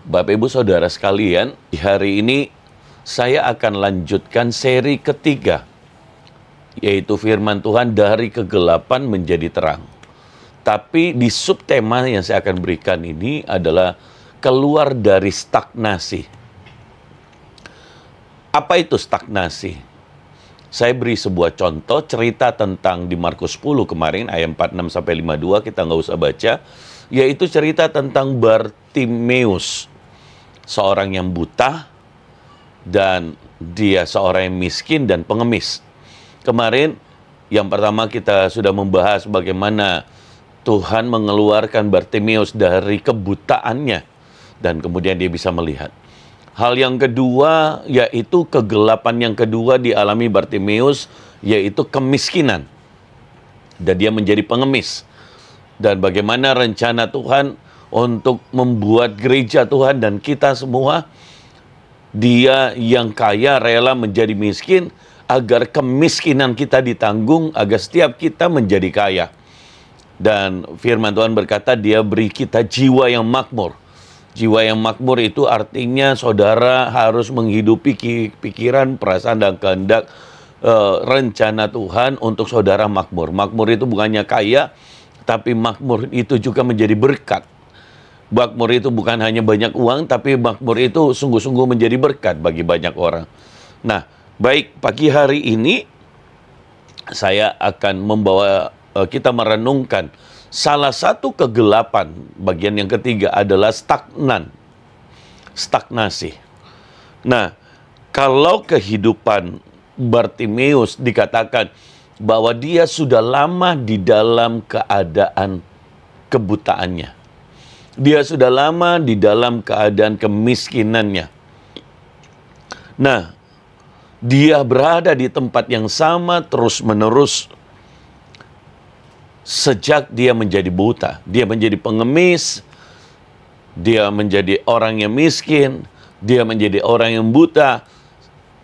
Bapak Ibu Saudara sekalian, di hari ini saya akan lanjutkan seri ketiga, yaitu firman Tuhan dari kegelapan menjadi terang. Tapi di subtema yang saya akan berikan ini adalah keluar dari stagnasi. Apa itu stagnasi? Saya beri sebuah contoh cerita tentang di Markus 10 kemarin, ayat 46-52, kita nggak usah baca, yaitu cerita tentang Bartimeus, seorang yang buta, dan dia seorang yang miskin dan pengemis. Kemarin, yang pertama kita sudah membahas bagaimana Tuhan mengeluarkan Bartimeus dari kebutaannya, dan kemudian dia bisa melihat. Hal yang kedua, yaitu kegelapan yang kedua dialami Bartimeus, yaitu kemiskinan. Dan dia menjadi pengemis. Dan bagaimana rencana Tuhan untuk membuat gereja Tuhan dan kita semua, dia yang kaya rela menjadi miskin, agar kemiskinan kita ditanggung, agar setiap kita menjadi kaya. Dan firman Tuhan berkata, dia beri kita jiwa yang makmur. Jiwa yang makmur itu artinya saudara harus menghidupi pikiran, perasaan, dan kehendak rencana Tuhan untuk saudara makmur. Makmur itu bukannya kaya, tapi makmur itu juga menjadi berkat. Makmur itu bukan hanya banyak uang, tapi makmur itu sungguh-sungguh menjadi berkat bagi banyak orang. Nah, baik, pagi hari ini saya akan membawa kita merenungkan salah satu kegelapan. Bagian yang ketiga adalah stagnasi. Nah, kalau kehidupan Bartimeus dikatakan bahwa dia sudah lama di dalam keadaan kebutaannya. Dia sudah lama di dalam keadaan kemiskinannya. Nah, dia berada di tempat yang sama terus-menerus sejak dia menjadi buta. Dia menjadi pengemis, dia menjadi orang yang miskin, dia menjadi orang yang buta,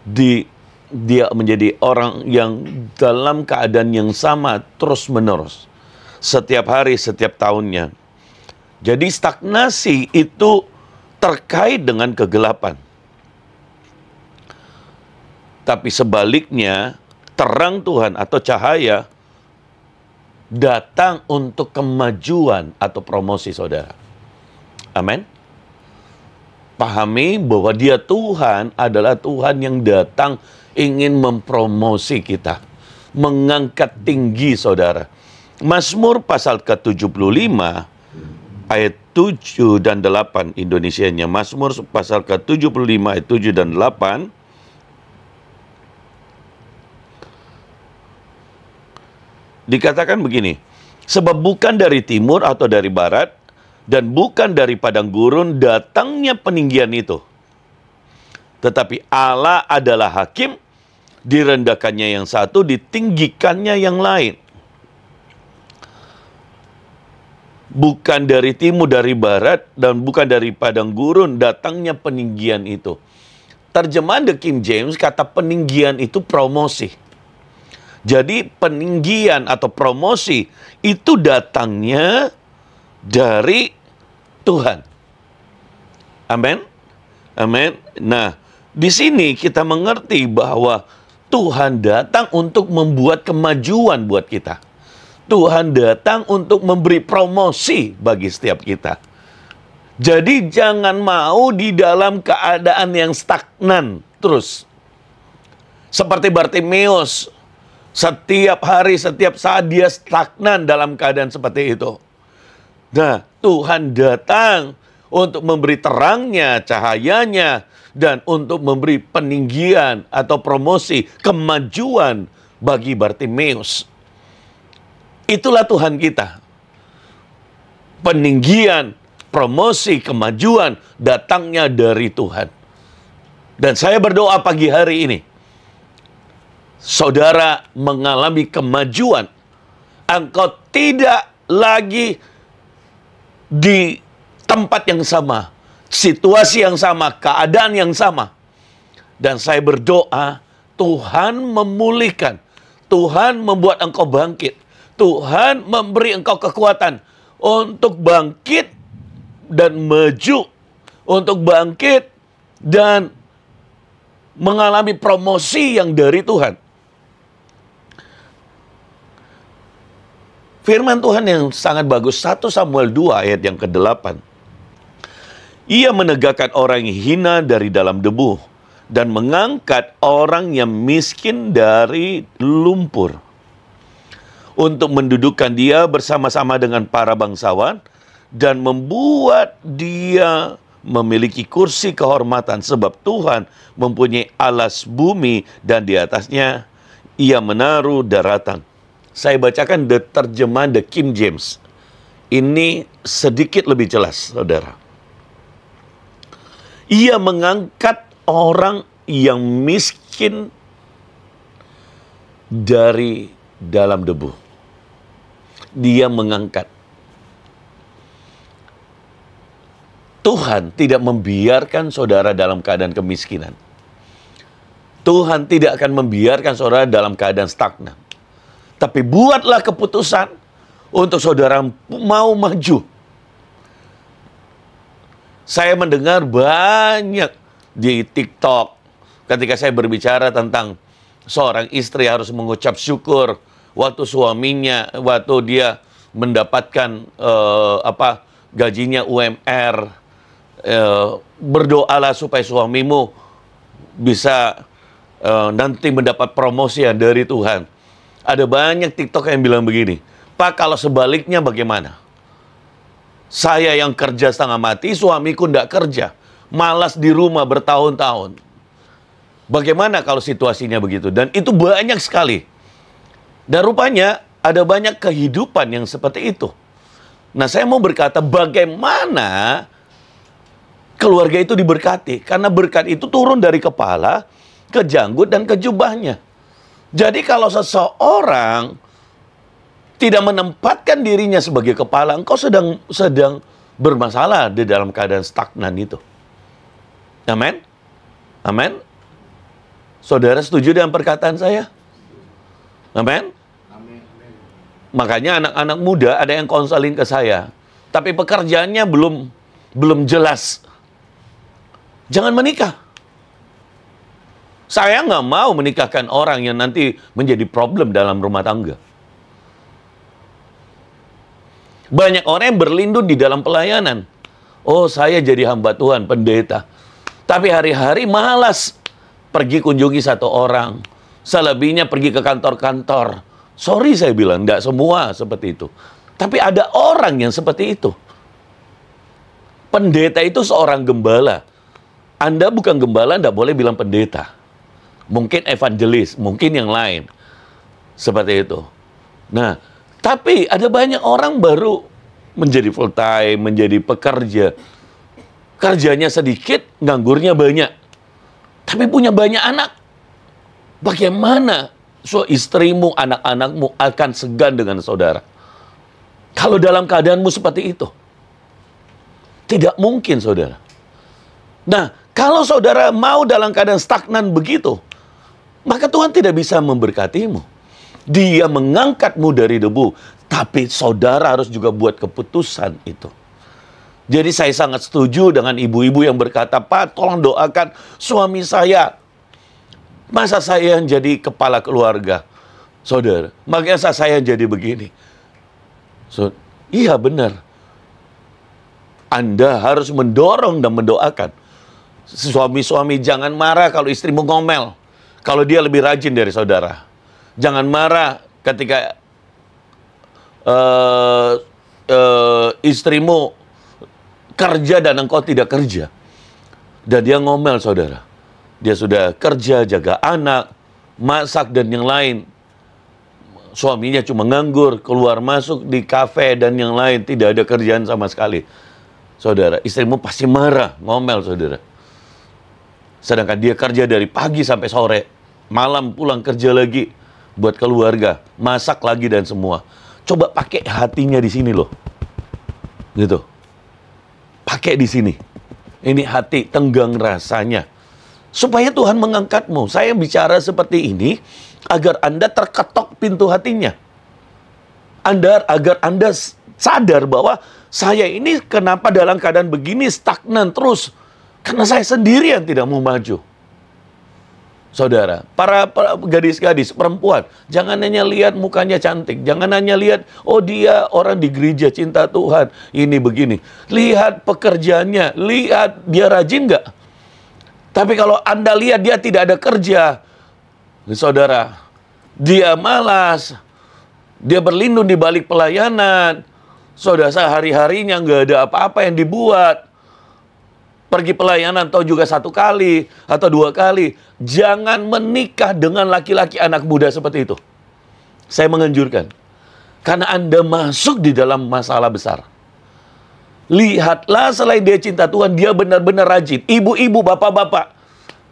dia menjadi orang yang dalam keadaan yang sama terus-menerus. Setiap hari, setiap tahunnya. Jadi stagnasi itu terkait dengan kegelapan. Tapi sebaliknya, terang Tuhan atau cahaya datang untuk kemajuan atau promosi saudara. Amin. Pahami bahwa dia Tuhan adalah Tuhan yang datang ingin mempromosi kita, mengangkat tinggi saudara. Mazmur pasal ke-75 ayat 7 dan 8 Indonesianya. Mazmur pasal ke-75 ayat 7 dan 8. Dikatakan begini, sebab bukan dari timur atau dari barat, dan bukan dari padang gurun datangnya peninggian itu. Tetapi Allah adalah hakim, direndahkannya yang satu, ditinggikannya yang lain. Bukan dari timur, dari barat, dan bukan dari padang gurun datangnya peninggian itu. Terjemahan The King James, kata peninggian itu promosi. Jadi peninggian atau promosi itu datangnya dari Tuhan. Amin. Amin. Nah, di sini kita mengerti bahwa Tuhan datang untuk membuat kemajuan buat kita. Tuhan datang untuk memberi promosi bagi setiap kita. Jadi jangan mau di dalam keadaan yang stagnan terus. Seperti Bartimeus, setiap hari, setiap saat dia stagnan dalam keadaan seperti itu. Nah, Tuhan datang untuk memberi terangnya, cahayanya, dan untuk memberi peninggian atau promosi, kemajuan bagi Bartimeus. Itulah Tuhan kita. Peninggian, promosi, kemajuan datangnya dari Tuhan. Dan saya berdoa pagi hari ini, saudara mengalami kemajuan. Engkau tidak lagi di tempat yang sama, situasi yang sama, keadaan yang sama. Dan saya berdoa, Tuhan memulihkan, Tuhan membuat engkau bangkit, Tuhan memberi engkau kekuatan untuk bangkit dan maju untuk bangkit dan mengalami promosi yang dari Tuhan. Firman Tuhan yang sangat bagus, 1 Samuel 2 ayat yang ke-8. Ia menegakkan orang yang hina dari dalam debu dan mengangkat orang yang miskin dari lumpur, untuk mendudukkan dia bersama-sama dengan para bangsawan dan membuat dia memiliki kursi kehormatan, sebab Tuhan mempunyai alas bumi dan di atasnya ia menaruh daratan. Saya bacakan terjemahan The King James. Ini sedikit lebih jelas, saudara. Ia mengangkat orang yang miskin dari dalam debu. Dia mengangkat. Tuhan tidak membiarkan saudara dalam keadaan kemiskinan. Tuhan tidak akan membiarkan saudara dalam keadaan stagnan. Tapi buatlah keputusan untuk saudara mau maju. Saya mendengar banyak di TikTok ketika saya berbicara tentang seorang istri harus mengucap syukur waktu suaminya, waktu dia mendapatkan gajinya UMR. Berdoalah supaya suamimu bisa nanti mendapat promosi dari Tuhan. Ada banyak TikTok yang bilang begini, Pak, kalau sebaliknya bagaimana? Saya yang kerja setengah mati, suamiku tidak kerja, malas di rumah bertahun-tahun. Bagaimana kalau situasinya begitu? Dan itu banyak sekali. Dan rupanya ada banyak kehidupan yang seperti itu. Nah, saya mau berkata bagaimana keluarga itu diberkati. Karena berkat itu turun dari kepala ke janggut dan ke jubahnya. Jadi kalau seseorang tidak menempatkan dirinya sebagai kepala, engkau sedang bermasalah di dalam keadaan stagnan itu. Amin? Amin? Saudara setuju dengan perkataan saya? Amin? Makanya anak-anak muda ada yang konseling ke saya, tapi pekerjaannya belum jelas. Jangan menikah. Saya nggak mau menikahkan orang yang nanti menjadi problem dalam rumah tangga. Banyak orang yang berlindung di dalam pelayanan. Oh, saya jadi hamba Tuhan, pendeta. Tapi hari-hari malas pergi kunjungi satu orang. Selebihnya pergi ke kantor-kantor. Sorry saya bilang, nggak semua seperti itu. Tapi ada orang yang seperti itu. Pendeta itu seorang gembala. Anda bukan gembala, nggak boleh bilang pendeta. Mungkin evangelis, mungkin yang lain. Seperti itu. Nah, tapi ada banyak orang baru menjadi full time, menjadi pekerja. Kerjanya sedikit, nganggurnya banyak. Tapi punya banyak anak. Bagaimana istrimu, anak-anakmu akan segan dengan saudara? Kalau dalam keadaanmu seperti itu. Tidak mungkin, saudara. Nah, kalau saudara mau dalam keadaan stagnan begitu, maka Tuhan tidak bisa memberkatimu. Dia mengangkatmu dari debu, tapi saudara harus juga buat keputusan itu. Jadi saya sangat setuju dengan ibu-ibu yang berkata, Pak, tolong doakan suami saya. Masa saya yang jadi kepala keluarga? Saudara, makanya saya jadi begini. Iya benar. Anda harus mendorong dan mendoakan. Suami-suami jangan marah kalau istrimu ngomel. Kalau dia lebih rajin dari saudara. Jangan marah ketika istrimu kerja dan engkau tidak kerja. Dan dia ngomel, saudara. Dia sudah kerja, jaga anak, masak, dan yang lain. Suaminya cuma nganggur, keluar masuk di kafe dan yang lain. Tidak ada kerjaan sama sekali. Saudara, istrimu pasti marah, ngomel, saudara. Sedangkan dia kerja dari pagi sampai sore. Malam pulang kerja lagi buat keluarga, masak lagi dan semua. Coba pakai hatinya di sini loh. Gitu. Pakai di sini. Ini hati tenggang rasanya. Supaya Tuhan mengangkatmu. Saya bicara seperti ini agar Anda terketok pintu hatinya. Agar Anda sadar bahwa Saya ini kenapa dalam keadaan begini stagnan terus? Karena saya sendiri yang tidak mau maju. Saudara, para gadis-gadis, perempuan, jangan hanya lihat mukanya cantik. Jangan hanya lihat, oh dia orang di gereja cinta Tuhan, ini begini. Lihat pekerjaannya, lihat dia rajin nggak? Tapi kalau Anda lihat dia tidak ada kerja, saudara, dia malas, dia berlindung di balik pelayanan, saudara, sehari-harinya nggak ada apa-apa yang dibuat. Pergi pelayanan atau juga 1 kali atau 2 kali. Jangan menikah dengan laki-laki anak muda seperti itu. Saya menganjurkan. Karena Anda masuk di dalam masalah besar. Lihatlah selain dia cinta Tuhan, dia benar-benar rajin. Ibu-ibu, bapak-bapak.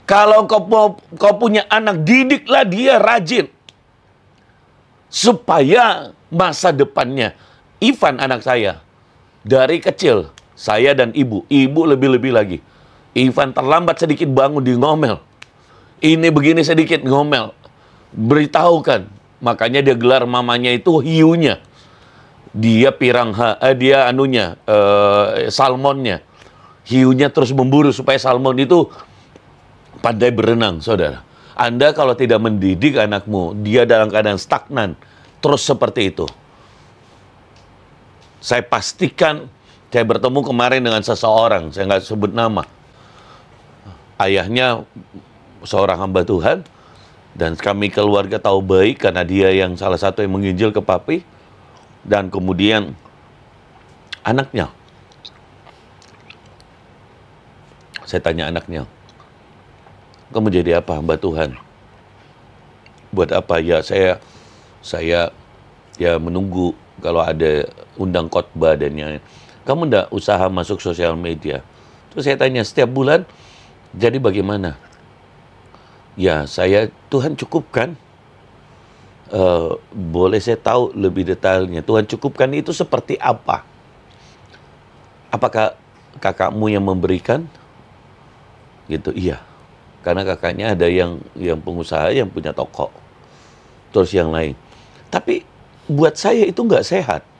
Kalau kau punya anak, didiklah dia rajin. Supaya masa depannya. Ivan anak saya. Dari kecil. Saya dan ibu lebih-lebih lagi. Ivan terlambat sedikit bangun di ngomel. Ini begini sedikit ngomel. Beritahukan. Makanya dia gelar mamanya itu hiunya. Dia salmonnya. Hiunya terus memburu supaya salmon itu pandai berenang, saudara. Anda kalau tidak mendidik anakmu, dia dalam keadaan stagnan. Terus seperti itu. Saya pastikan. Saya bertemu kemarin dengan seseorang, saya nggak sebut nama. Ayahnya seorang hamba Tuhan, dan kami keluarga tahu baik karena dia yang salah satu yang menginjil ke papi, dan kemudian anaknya. Saya tanya anaknya, kamu jadi apa hamba Tuhan? Buat apa? Ya saya ya menunggu kalau ada undang khotbah dan yang kamu ndak usaha masuk sosial media. Terus saya tanya, setiap bulan, jadi bagaimana? Ya, Tuhan cukupkan. Boleh saya tahu lebih detailnya. Tuhan cukupkan itu seperti apa? Apakah kakakmu yang memberikan? Gitu, iya. Karena kakaknya ada yang pengusaha, yang punya toko. Terus yang lain. Tapi buat saya itu nggak sehat.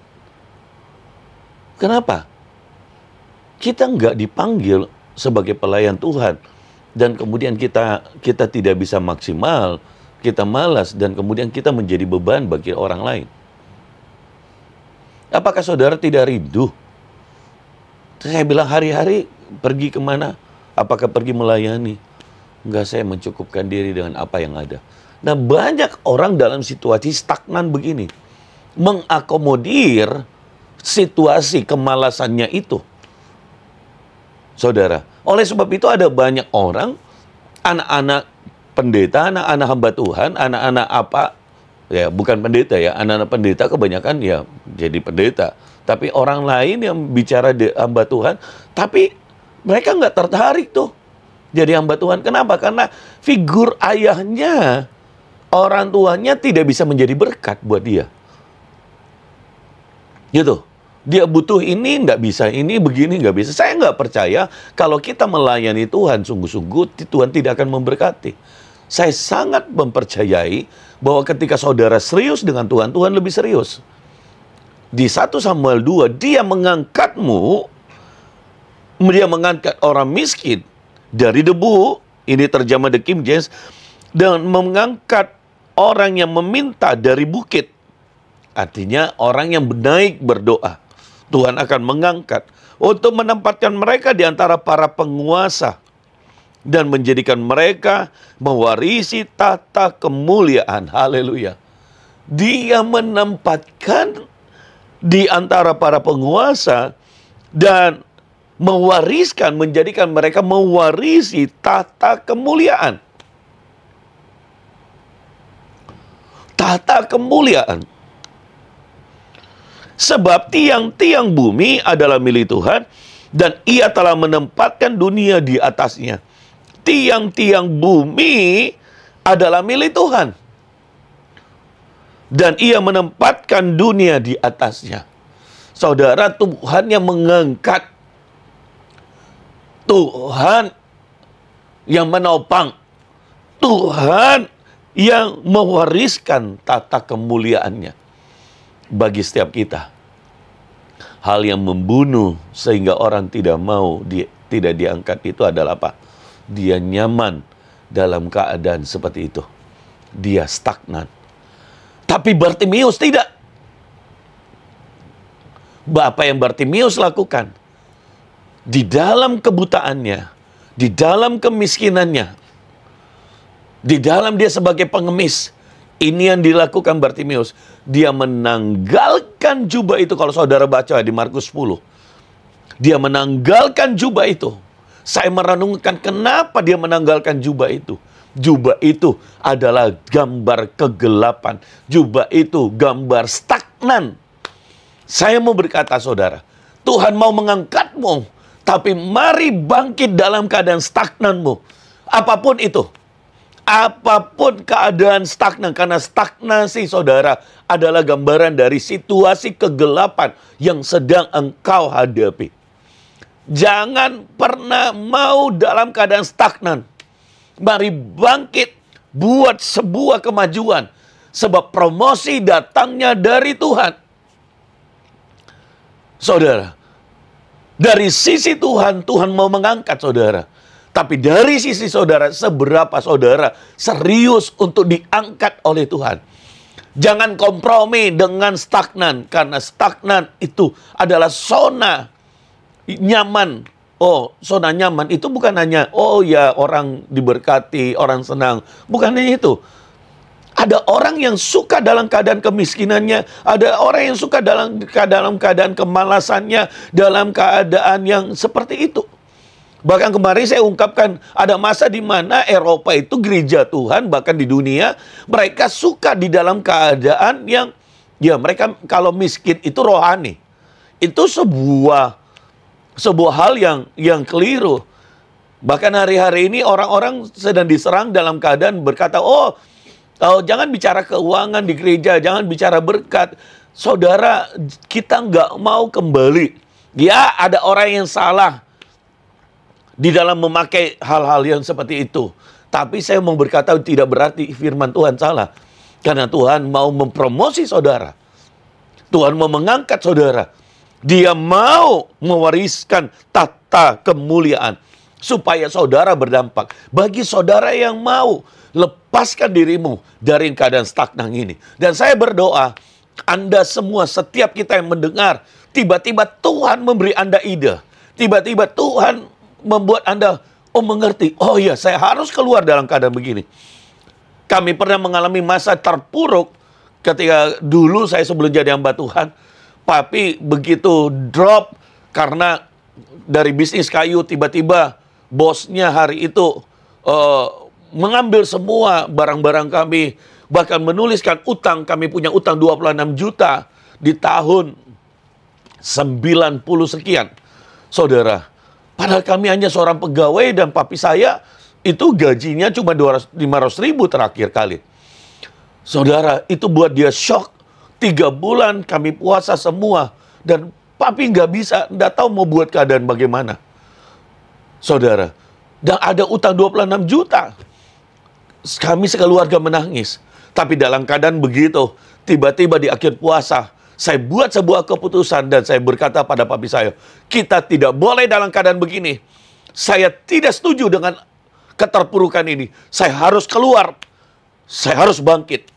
Kenapa? Kita nggak dipanggil sebagai pelayan Tuhan. Dan kemudian kita tidak bisa maksimal. Kita malas dan kemudian kita menjadi beban bagi orang lain. Apakah saudara tidak rindu? Saya bilang hari-hari pergi kemana? Apakah pergi melayani? Enggak, saya mencukupkan diri dengan apa yang ada. Nah, banyak orang dalam situasi stagnan begini. Mengakomodir situasi kemalasannya itu. Saudara, oleh sebab itu ada banyak orang, anak-anak pendeta, anak-anak hamba Tuhan, anak-anak apa, ya bukan pendeta ya, anak-anak pendeta kebanyakan ya jadi pendeta. Tapi orang lain yang bicara di hamba Tuhan, tapi mereka nggak tertarik tuh jadi hamba Tuhan. Kenapa? Karena figur ayahnya, orang tuanya tidak bisa menjadi berkat buat dia. Gitu. Dia butuh ini, nggak bisa ini, begini, nggak bisa. Saya nggak percaya kalau kita melayani Tuhan sungguh-sungguh, Tuhan tidak akan memberkati. Saya sangat mempercayai bahwa ketika saudara serius dengan Tuhan, Tuhan lebih serius. Di 1 Samuel 2, dia mengangkatmu, dia mengangkat orang miskin dari debu, ini terjemah The King James, dan mengangkat orang yang meminta dari bukit. Artinya orang yang naik berdoa. Tuhan akan mengangkat untuk menempatkan mereka di antara para penguasa dan menjadikan mereka mewarisi tata kemuliaan. Haleluya. Dia menempatkan di antara para penguasa dan mewariskan, menjadikan mereka mewarisi tata kemuliaan. Tata kemuliaan. Sebab tiang-tiang bumi adalah milik Tuhan, dan ia telah menempatkan dunia di atasnya. Tiang-tiang bumi adalah milik Tuhan, dan ia menempatkan dunia di atasnya. Saudara, Tuhan yang mengangkat, Tuhan yang menopang, Tuhan yang mewariskan tata kemuliaannya bagi setiap kita. Hal yang membunuh sehingga orang tidak mau, tidak diangkat itu adalah apa? Dia nyaman dalam keadaan seperti itu. Dia stagnan. Tapi Bartimeus tidak. Apa yang Bartimeus lakukan? Di dalam kebutaannya, di dalam kemiskinannya, di dalam dia sebagai pengemis, ini yang dilakukan Bartimeus. Dia menanggalkan jubah itu. Kalau saudara baca di Markus 10. Dia menanggalkan jubah itu. Saya merenungkan kenapa dia menanggalkan jubah itu. Jubah itu adalah gambar kegelapan. Jubah itu gambar stagnan. Saya mau berkata saudara, Tuhan mau mengangkatmu, tapi mari bangkit dalam keadaan stagnanmu. Apapun itu. Apapun keadaan stagnan, karena stagnasi saudara adalah gambaran dari situasi kegelapan yang sedang engkau hadapi. Jangan pernah mau dalam keadaan stagnan. Mari bangkit, buat sebuah kemajuan. Sebab promosi datangnya dari Tuhan. Saudara, dari sisi Tuhan, Tuhan mau mengangkat saudara. Tapi dari sisi saudara, seberapa saudara serius untuk diangkat oleh Tuhan. Jangan kompromi dengan stagnan. Karena stagnan itu adalah zona nyaman. Oh, zona nyaman itu bukan hanya, oh ya orang diberkati, orang senang. Bukan hanya itu. Ada orang yang suka dalam keadaan kemiskinannya. Ada orang yang suka dalam keadaan kemalasannya. Dalam keadaan yang seperti itu. Bahkan kemarin saya ungkapkan ada masa di mana Eropa itu gereja Tuhan, bahkan di dunia, mereka suka di dalam keadaan yang, ya mereka kalau miskin itu rohani. Itu sebuah hal yang keliru. Bahkan hari-hari ini orang-orang sedang diserang dalam keadaan berkata, oh jangan bicara keuangan di gereja, jangan bicara berkat. Saudara, kita nggak mau kembali. Ya, ada orang yang salah di dalam memakai hal-hal yang seperti itu. Tapi saya mau berkata tidak berarti firman Tuhan salah. Karena Tuhan mau mempromosi saudara. Tuhan mau mengangkat saudara. Dia mau mewariskan tata kemuliaan. Supaya saudara berdampak. Bagi saudara yang mau, lepaskan dirimu dari keadaan stagnan ini. Dan saya berdoa, Anda semua, setiap kita yang mendengar, tiba-tiba Tuhan memberi Anda ide. Tiba-tiba Tuhan membuat Anda mengerti. Oh iya, saya harus keluar dalam keadaan begini. Kami pernah mengalami masa terpuruk ketika dulu saya sebelum jadi hamba Tuhan. Papi begitu drop karena dari bisnis kayu, tiba-tiba bosnya hari itu mengambil semua barang-barang kami. Bahkan menuliskan utang. Kami punya utang 26 juta di tahun 90 sekian. Saudara, padahal kami hanya seorang pegawai dan papi saya itu gajinya cuma 500 ribu terakhir kali. Saudara, itu buat dia shock. 3 bulan kami puasa semua. Dan papi nggak bisa, nggak tahu mau buat keadaan bagaimana. Saudara, dan ada utang 26 juta. Kami sekeluarga menangis. Tapi dalam keadaan begitu, tiba-tiba di akhir puasa, saya buat sebuah keputusan dan saya berkata pada papi saya, kita tidak boleh dalam keadaan begini. Saya tidak setuju dengan keterpurukan ini. Saya harus keluar. Saya harus bangkit.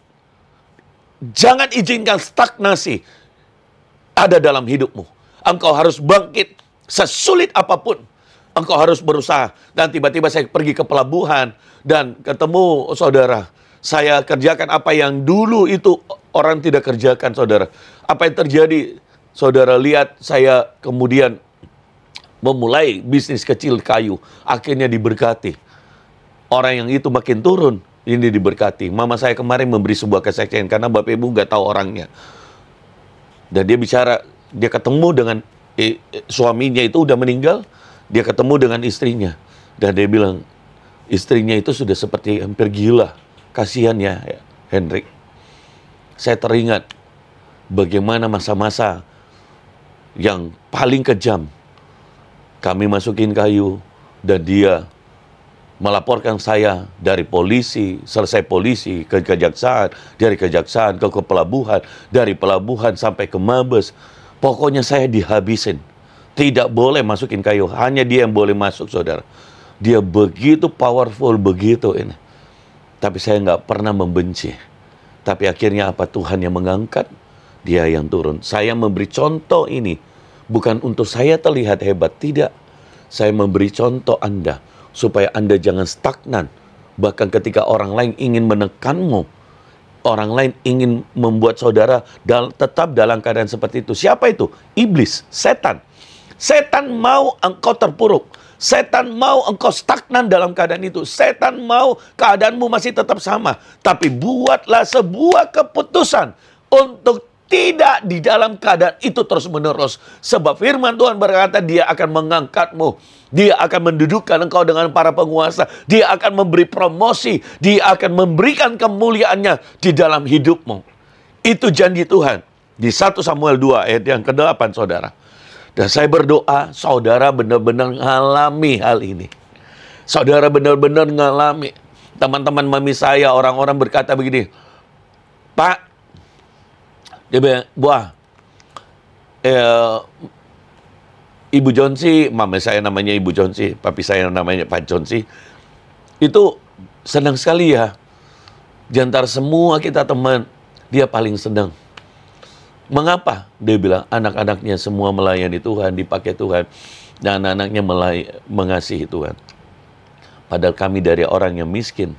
Jangan izinkan stagnasi ada dalam hidupmu. Engkau harus bangkit sesulit apapun. Engkau harus berusaha. Dan tiba-tiba saya pergi ke pelabuhan dan ketemu saudara. Saya kerjakan apa yang dulu itu orang tidak kerjakan, saudara. Apa yang terjadi? Saudara lihat, saya kemudian memulai bisnis kecil kayu. Akhirnya diberkati. Orang yang itu makin turun, ini diberkati. Mama saya kemarin memberi sebuah kesaksian karena Bapak Ibu nggak tahu orangnya. Dan dia bicara, dia ketemu dengan suaminya itu udah meninggal. Dia ketemu dengan istrinya. Dan dia bilang, istrinya itu sudah seperti hampir gila. Kasihan ya, Hendrik. Saya teringat bagaimana masa-masa yang paling kejam. Kami masukin kayu dan dia melaporkan saya dari polisi, selesai polisi ke kejaksaan, dari kejaksaan ke pelabuhan, dari pelabuhan sampai ke Mabes. Pokoknya saya dihabisin. Tidak boleh masukin kayu. Hanya dia yang boleh masuk, saudara. Dia begitu powerful, begitu ini. Tapi saya nggak pernah membenci. Tapi akhirnya apa? Tuhan yang mengangkat, dia yang turun. Saya memberi contoh ini. Bukan untuk saya terlihat hebat. Tidak. Saya memberi contoh Anda. Supaya Anda jangan stagnan. Bahkan ketika orang lain ingin menekanmu, orang lain ingin membuat saudara tetap dalam keadaan seperti itu. Siapa itu? Iblis, setan. Setan mau engkau terpuruk. Setan mau engkau stagnan dalam keadaan itu. Setan mau keadaanmu masih tetap sama. Tapi buatlah sebuah keputusan untuk tidak di dalam keadaan itu terus-menerus. Sebab firman Tuhan berkata dia akan mengangkatmu. Dia akan mendudukkan engkau dengan para penguasa. Dia akan memberi promosi. Dia akan memberikan kemuliaannya di dalam hidupmu. Itu janji Tuhan. Di 1 Samuel 2 ayat yang ke-8, saudara. Dan saya berdoa, saudara benar-benar mengalami hal ini. Saudara benar-benar mengalami. Teman-teman mami saya, orang-orang berkata begini, Pak, dia bilang, Buah, Ibu Jonsi, mama saya namanya Ibu Jonsi, papi saya namanya Pak Jonsi, itu senang sekali ya. Di antara semua kita teman, dia paling senang. Mengapa? Dia bilang, anak-anaknya semua melayani Tuhan, dipakai Tuhan, dan anak-anaknya mengasihi Tuhan. Padahal kami dari orang yang miskin.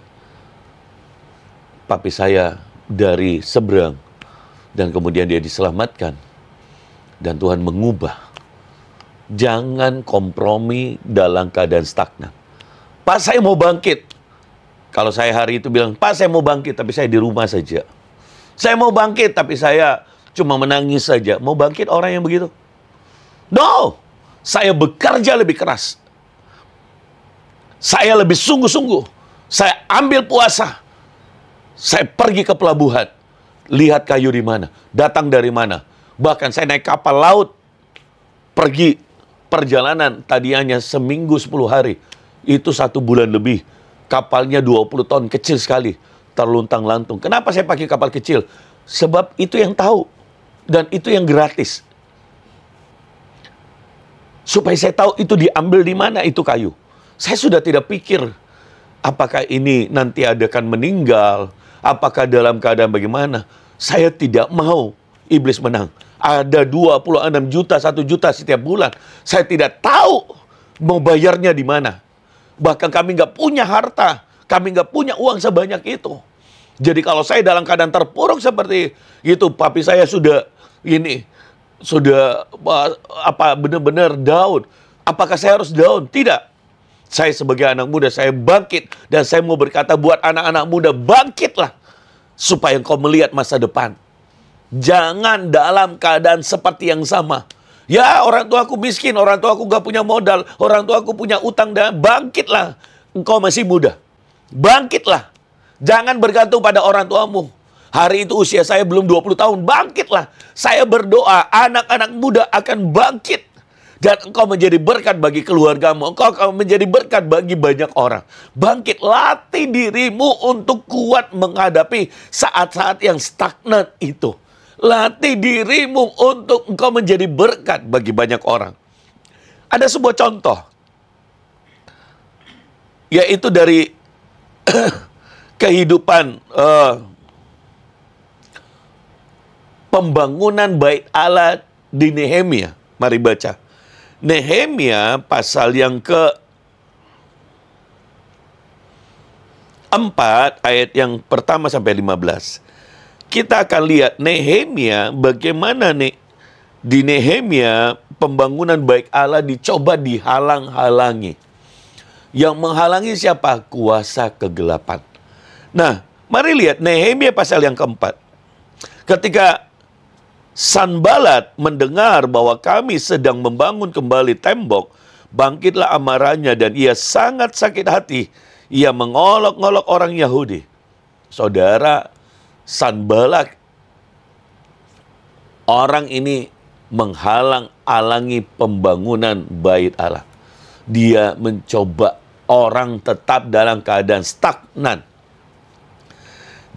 Papi saya dari seberang, dan kemudian dia diselamatkan. Dan Tuhan mengubah. Jangan kompromi dalam keadaan stagnan. Pak, saya mau bangkit. Kalau saya hari itu bilang, Pak, saya mau bangkit, tapi saya di rumah saja. Saya mau bangkit, tapi saya cuma menangis saja. Mau bangkit orang yang begitu? No! Saya bekerja lebih keras. Saya lebih sungguh-sungguh. Saya ambil puasa. Saya pergi ke pelabuhan. Lihat kayu di mana. Datang dari mana. Bahkan saya naik kapal laut. Pergi perjalanan. Tadinya seminggu 10 hari. Itu 1 bulan lebih. Kapalnya 20 ton. Kecil sekali. Terluntang-lantung. Kenapa saya pakai kapal kecil? Sebab itu yang tahu. Dan itu yang gratis. Supaya saya tahu itu diambil di mana itu kayu. Saya sudah tidak pikir apakah ini nanti akan meninggal, apakah dalam keadaan bagaimana. Saya tidak mau iblis menang. Ada 26 juta, 1 juta setiap bulan. Saya tidak tahu mau bayarnya di mana. Bahkan kami nggak punya harta, kami nggak punya uang sebanyak itu. Jadi kalau saya dalam keadaan terpuruk seperti itu, papi saya sudah benar-benar down. Apakah saya harus down? Tidak. Saya sebagai anak muda, saya bangkit. Dan saya mau berkata buat anak-anak muda, bangkitlah. Supaya engkau melihat masa depan. Jangan dalam keadaan seperti yang sama. Ya, orang tua aku miskin, orang tua aku gak punya modal, orang tua aku punya utang, dan bangkitlah. Engkau masih muda. Bangkitlah. Jangan bergantung pada orang tuamu. Hari itu usia saya belum 20 tahun. Bangkitlah. Saya berdoa anak-anak muda akan bangkit. Dan engkau menjadi berkat bagi keluargamu. Engkau akan menjadi berkat bagi banyak orang. Bangkit. Latih dirimu untuk kuat menghadapi saat-saat yang stagnan itu. Latih dirimu untuk engkau menjadi berkat bagi banyak orang. Ada sebuah contoh. Yaitu dari kehidupan pembangunan bait Allah di Nehemia. Mari baca. Nehemia pasal yang ke-4 ayat yang pertama sampai 15. Kita akan lihat Nehemia bagaimana di Nehemia pembangunan bait Allah dicoba dihalang-halangi. Yang menghalangi siapa? Kuasa kegelapan. Nah, mari lihat Nehemia pasal yang ke-4. Ketika Sanbalat mendengar bahwa kami sedang membangun kembali tembok, bangkitlah amarahnya dan ia sangat sakit hati. Ia mengolok-olok orang Yahudi. Saudara, Sanbalat, orang ini menghalang-halangi pembangunan bait Allah. Dia mencoba orang tetap dalam keadaan stagnan.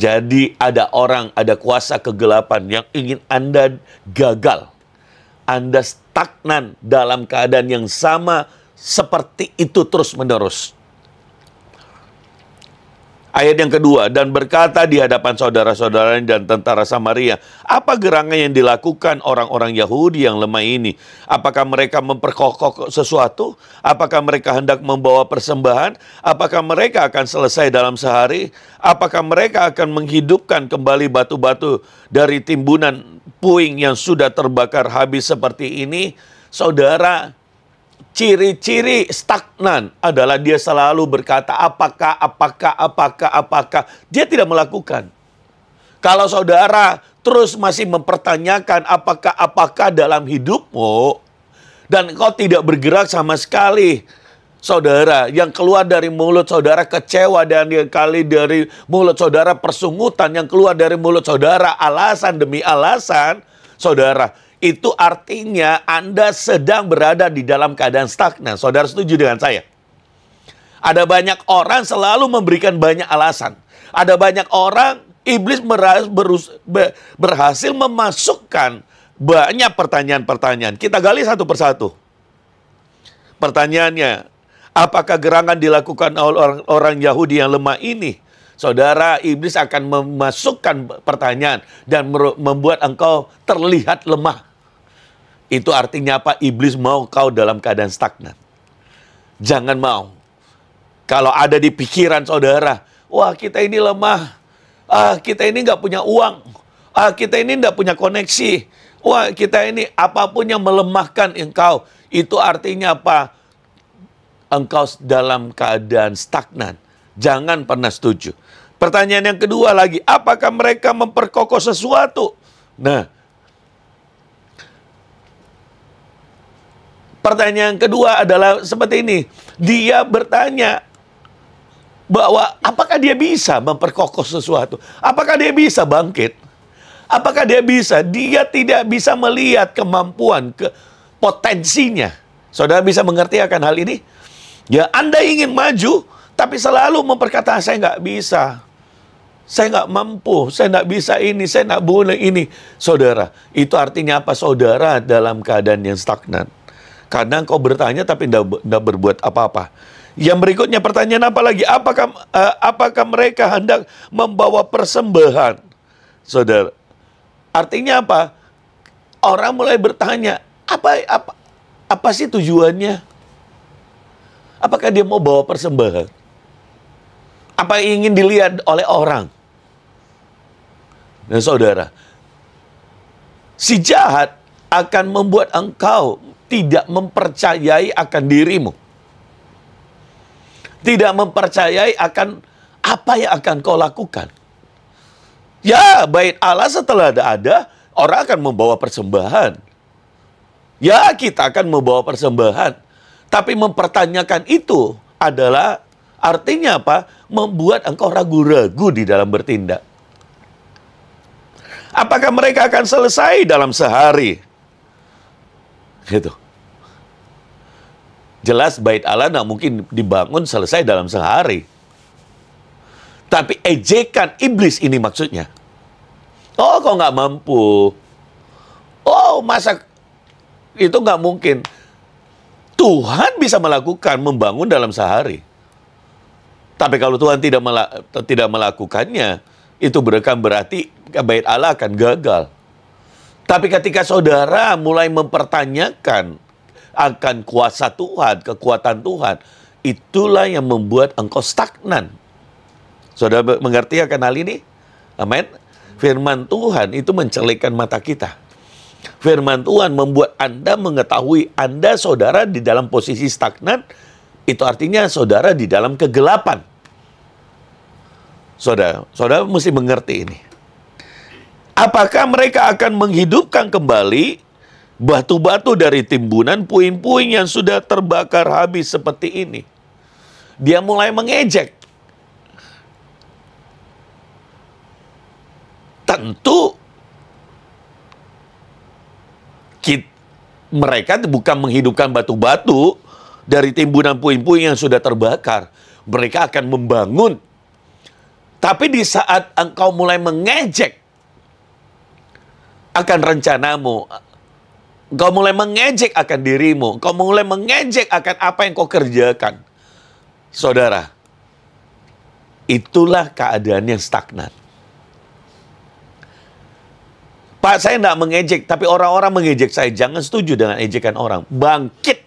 Jadi ada orang, ada kuasa kegelapan yang ingin Anda gagal. Anda stagnan dalam keadaan yang sama seperti itu terus-menerus. Ayat yang kedua, dan berkata di hadapan saudara-saudaranya dan tentara Samaria, apa gerangan yang dilakukan orang-orang Yahudi yang lemah ini? Apakah mereka memperkokoh sesuatu? Apakah mereka hendak membawa persembahan? Apakah mereka akan selesai dalam sehari? Apakah mereka akan menghidupkan kembali batu-batu dari timbunan puing yang sudah terbakar habis seperti ini? Saudara, ciri-ciri stagnan adalah dia selalu berkata, apakah. Dia tidak melakukan. Kalau saudara terus masih mempertanyakan apakah dalam hidupmu, dan kau tidak bergerak sama sekali, saudara, yang keluar dari mulut saudara kecewa, dan yang kali dari mulut saudara persungutan, yang keluar dari mulut saudara alasan demi alasan, saudara, itu artinya Anda sedang berada di dalam keadaan stagnan. Saudara setuju dengan saya? Ada banyak orang selalu memberikan banyak alasan. Ada banyak orang, iblis berhasil memasukkan banyak pertanyaan-pertanyaan. Kita gali satu persatu. Pertanyaannya, apakah gerangan dilakukan oleh orang Yahudi yang lemah ini? Saudara, iblis akan memasukkan pertanyaan dan membuat engkau terlihat lemah. Itu artinya apa? Iblis mau kau dalam keadaan stagnan. Jangan mau. Kalau ada di pikiran saudara, wah kita ini lemah, kita ini nggak punya uang, kita ini nggak punya koneksi, wah kita ini apapun yang melemahkan engkau, itu artinya apa? Engkau dalam keadaan stagnan. Jangan pernah setuju. Pertanyaan yang kedua lagi, apakah mereka memperkokoh sesuatu? Nah, pertanyaan kedua adalah seperti ini. Dia bertanya bahwa apakah dia bisa memperkokoh sesuatu? Apakah dia bisa bangkit? Apakah dia bisa? Dia tidak bisa melihat kemampuan, potensinya. Saudara bisa mengerti akan hal ini? Ya, Anda ingin maju, tapi selalu memperkatakan, saya nggak bisa. Saya nggak mampu, saya nggak bisa ini, saya nggak boleh ini. Saudara, itu artinya apa? Saudara dalam keadaan yang stagnan. Karena engkau bertanya tapi tidak berbuat apa-apa. Yang berikutnya pertanyaan apa lagi? Apakah mereka hendak membawa persembahan? Saudara, artinya apa? Orang mulai bertanya, apa sih tujuannya? Apakah dia mau bawa persembahan? Apa yang ingin dilihat oleh orang? Dan saudara, si jahat akan membuat engkau tidak mempercayai akan dirimu. Tidak mempercayai akan apa yang akan kau lakukan. Ya, bait Allah setelah ada, orang akan membawa persembahan. Ya, kita akan membawa persembahan. Tapi mempertanyakan itu adalah artinya apa? Membuat engkau ragu-ragu di dalam bertindak. Apakah mereka akan selesai dalam sehari? Gitu. Jelas bait Allah tidak mungkin dibangun selesai dalam sehari. Tapi ejekan iblis ini maksudnya. Oh, kau nggak mampu. Oh, masa itu nggak mungkin. Tuhan bisa melakukan, membangun dalam sehari. Tapi kalau Tuhan tidak melakukannya, itu berarti bait Allah akan gagal. Tapi ketika saudara mulai mempertanyakan akan kuasa Tuhan, kekuatan Tuhan, itulah yang membuat engkau stagnan. Saudara mengerti akan hal ini? Amin. Firman Tuhan itu mencerlikkan mata kita. Firman Tuhan membuat Anda mengetahui Anda, saudara, di dalam posisi stagnan. Itu artinya saudara di dalam kegelapan. Saudara mesti mengerti ini. Apakah mereka akan menghidupkan kembali batu-batu dari timbunan puing-puing yang sudah terbakar habis seperti ini? Dia mulai mengejek. Tentu mereka bukan menghidupkan batu-batu dari timbunan puing-puing yang sudah terbakar. Mereka akan membangun. Tapi di saat engkau mulai mengejek akan rencanamu, Engkau mulai mengejek akan dirimu. Engkau mulai mengejek akan apa yang kau kerjakan. Saudara, itulah keadaan yang stagnan. Pak, saya tidak mengejek, tapi orang-orang mengejek saya. Jangan setuju dengan ejekan orang. Bangkit.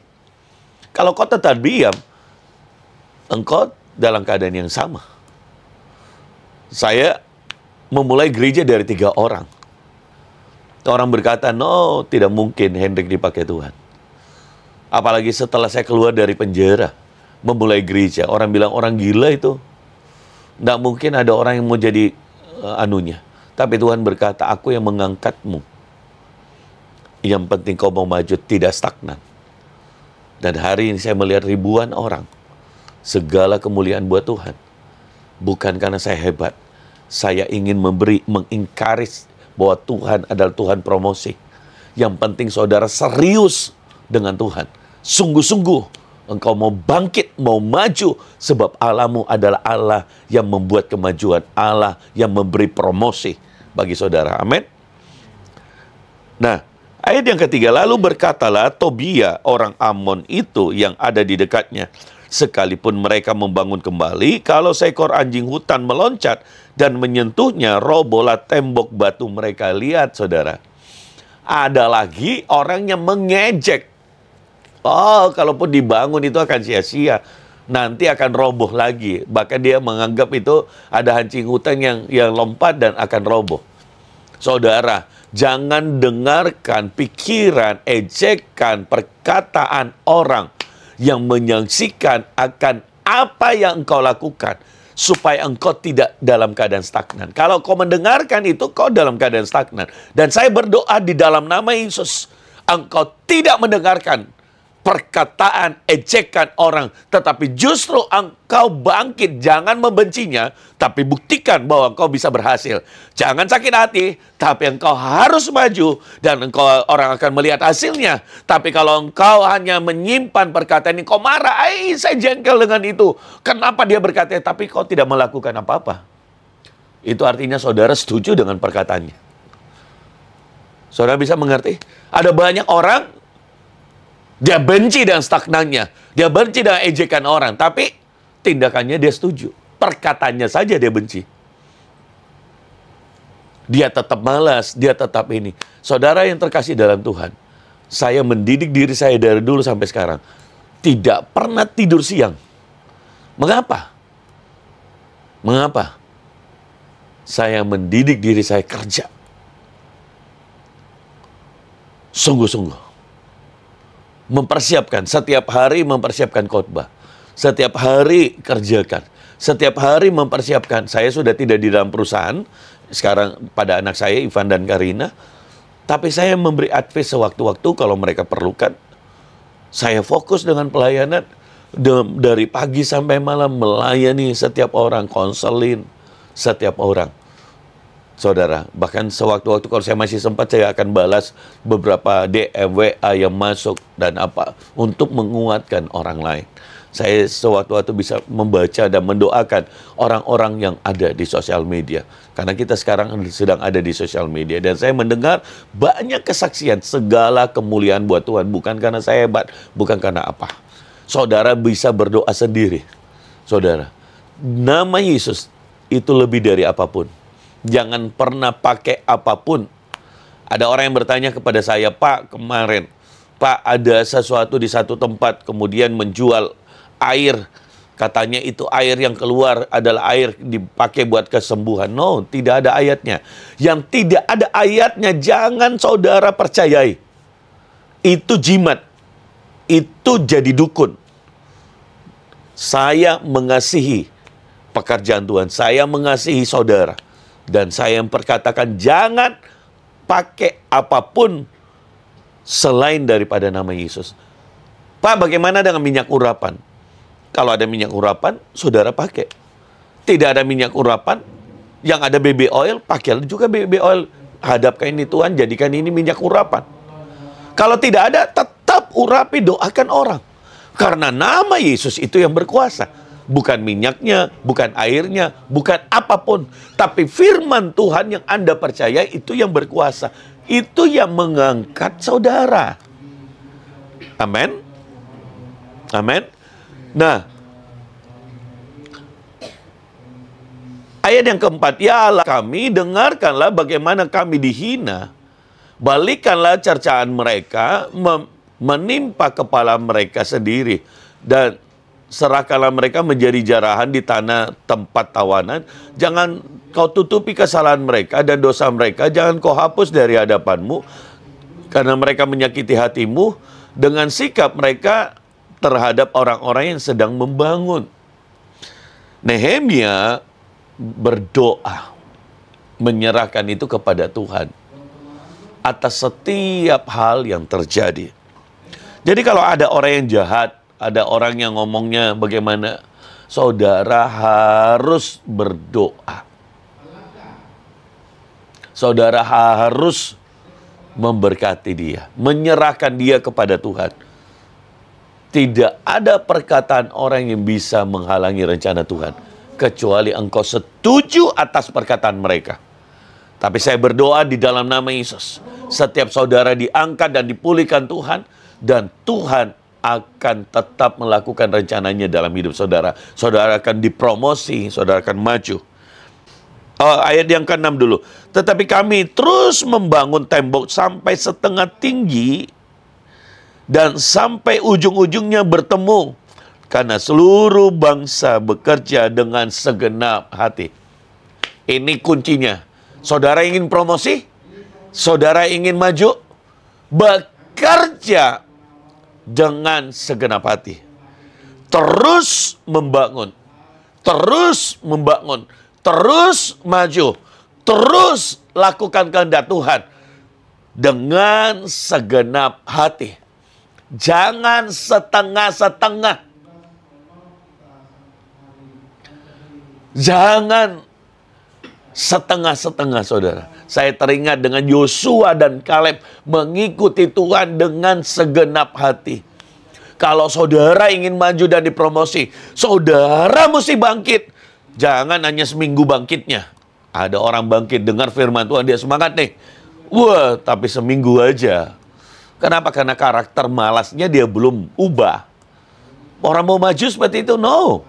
Kalau kau tetap diam, engkau dalam keadaan yang sama. Saya memulai gereja dari 3 orang. Orang berkata, no, tidak mungkin Hendrik dipakai Tuhan. Apalagi setelah saya keluar dari penjara, memulai gereja. Orang bilang, orang gila itu. Tidak mungkin ada orang yang mau jadi anunya. Tapi Tuhan berkata, aku yang mengangkatmu. Yang penting kau mau maju, tidak stagnan. Dan hari ini saya melihat ribuan orang. Segala kemuliaan buat Tuhan. Bukan karena saya hebat. Saya ingin mengingkari bahwa Tuhan adalah Tuhan promosi. Yang penting saudara serius dengan Tuhan. Sungguh-sungguh engkau mau bangkit, mau maju. Sebab Allahmu adalah Allah yang membuat kemajuan. Allah yang memberi promosi bagi saudara. Amin. Nah, ayat yang ketiga, lalu berkatalah Tobia orang Amon itu yang ada di dekatnya. Sekalipun mereka membangun kembali, kalau seekor anjing hutan meloncat dan menyentuhnya, robohlah tembok batu mereka. Lihat, saudara. Ada lagi orang yang mengejek. Oh, kalaupun dibangun itu akan sia-sia. Nanti akan roboh lagi. Bahkan dia menganggap itu ada anjing hutan yang lompat dan akan roboh. Saudara, jangan dengarkan pikiran, ejekan, perkataan orang yang menyaksikan akan apa yang engkau lakukan, supaya engkau tidak dalam keadaan stagnan. Kalau kau mendengarkan itu, kau dalam keadaan stagnan. Dan saya berdoa di dalam nama Yesus, engkau tidak mendengarkan perkataan, ejekan orang, tetapi justru engkau bangkit. Jangan membencinya, tapi buktikan bahwa engkau bisa berhasil. Jangan sakit hati, tapi engkau harus maju, dan orang akan melihat hasilnya. Tapi kalau engkau hanya menyimpan perkataan ini, kau marah, saya jengkel dengan itu. Kenapa dia berkata, tapi kau tidak melakukan apa-apa. Itu artinya saudara setuju dengan perkataannya. Saudara bisa mengerti? Ada banyak orang, dia benci dengan stagnannya. Dia benci dengan ejekan orang. Tapi tindakannya dia setuju. Perkataannya saja dia benci. Dia tetap malas. Dia tetap ini. Saudara yang terkasih dalam Tuhan. Saya mendidik diri saya dari dulu sampai sekarang. Tidak pernah tidur siang. Mengapa? Mengapa? Saya mendidik diri saya kerja. Sungguh-sungguh. Mempersiapkan, setiap hari mempersiapkan khotbah. Setiap hari kerjakan. Setiap hari mempersiapkan. Saya sudah tidak di dalam perusahaan. Sekarang pada anak saya, Ivan dan Karina. Tapi saya memberi advice sewaktu-waktu kalau mereka perlukan. Saya fokus dengan pelayanan. Dari pagi sampai malam melayani setiap orang. Konselin setiap orang. Saudara, bahkan sewaktu-waktu kalau saya masih sempat, saya akan balas beberapa DM, WA yang masuk dan apa untuk menguatkan orang lain. Saya sewaktu-waktu bisa membaca dan mendoakan orang-orang yang ada di sosial media. Karena kita sekarang sedang ada di sosial media. Dan saya mendengar banyak kesaksian, segala kemuliaan buat Tuhan. Bukan karena saya hebat, bukan karena apa. Saudara bisa berdoa sendiri. Saudara, nama Yesus itu lebih dari apapun. Jangan pernah pakai apapun. Ada orang yang bertanya kepada saya, Pak, kemarin, Pak, ada sesuatu di satu tempat, kemudian menjual air. Katanya itu air yang keluar adalah air dipakai buat kesembuhan. No, tidak ada ayatnya. Yang tidak ada ayatnya, jangan saudara percayai. Itu jimat. Itu jadi dukun. Saya mengasihi pekerjaan Tuhan. Saya mengasihi saudara. Dan saya yang perkatakan jangan pakai apapun selain daripada nama Yesus. Pak, bagaimana dengan minyak urapan? Kalau ada minyak urapan, saudara pakai. Tidak ada minyak urapan, yang ada baby oil, pakai juga baby oil. Hadapkan ini Tuhan, jadikan ini minyak urapan. Kalau tidak ada, tetap urapi, doakan orang. Karena nama Yesus itu yang berkuasa. Bukan minyaknya, bukan airnya, bukan apapun. Tapi firman Tuhan yang Anda percaya itu yang berkuasa. Itu yang mengangkat saudara. Amin. Amin. Nah, ayat yang keempat, ya Allah kami, dengarkanlah bagaimana kami dihina. Balikkanlah cercaan mereka, menimpa kepala mereka sendiri. Dan serahkanlah mereka menjadi jarahan di tanah tempat tawanan. Jangan kau tutupi kesalahan mereka dan dosa mereka. Jangan kau hapus dari hadapanmu. Karena mereka menyakiti hatimu dengan sikap mereka terhadap orang-orang yang sedang membangun. Nehemia berdoa, menyerahkan itu kepada Tuhan atas setiap hal yang terjadi. Jadi kalau ada orang yang jahat, ada orang yang ngomongnya bagaimana, saudara harus berdoa. Saudara harus memberkati dia, menyerahkan dia kepada Tuhan. Tidak ada perkataan orang yang bisa menghalangi rencana Tuhan, kecuali engkau setuju atas perkataan mereka. Tapi saya berdoa di dalam nama Yesus, setiap saudara diangkat dan dipulihkan Tuhan, dan Tuhan akan tetap melakukan rencananya dalam hidup saudara. Saudara akan dipromosi, saudara akan maju. Ayat yang ke-6 dulu. Tetapi kami terus membangun tembok sampai setengah tinggi, dan sampai ujung-ujungnya bertemu. Karena seluruh bangsa bekerja dengan segenap hati. Ini kuncinya. Saudara ingin promosi? Saudara ingin maju? Bekerja dengan segenap hati. Terus membangun. Terus membangun. Terus maju. Terus lakukan kehendak Tuhan. Dengan segenap hati. Jangan setengah-setengah. Jangan setengah-setengah, saudara. Saya teringat dengan Yosua dan Kaleb mengikuti Tuhan dengan segenap hati. Kalau saudara ingin maju dan dipromosi, saudara mesti bangkit. Jangan hanya seminggu bangkitnya. Ada orang bangkit, dengar firman Tuhan, dia semangat nih. Wah, tapi seminggu aja. Kenapa? Karena karakter malasnya dia belum ubah. Orang mau maju seperti itu? No.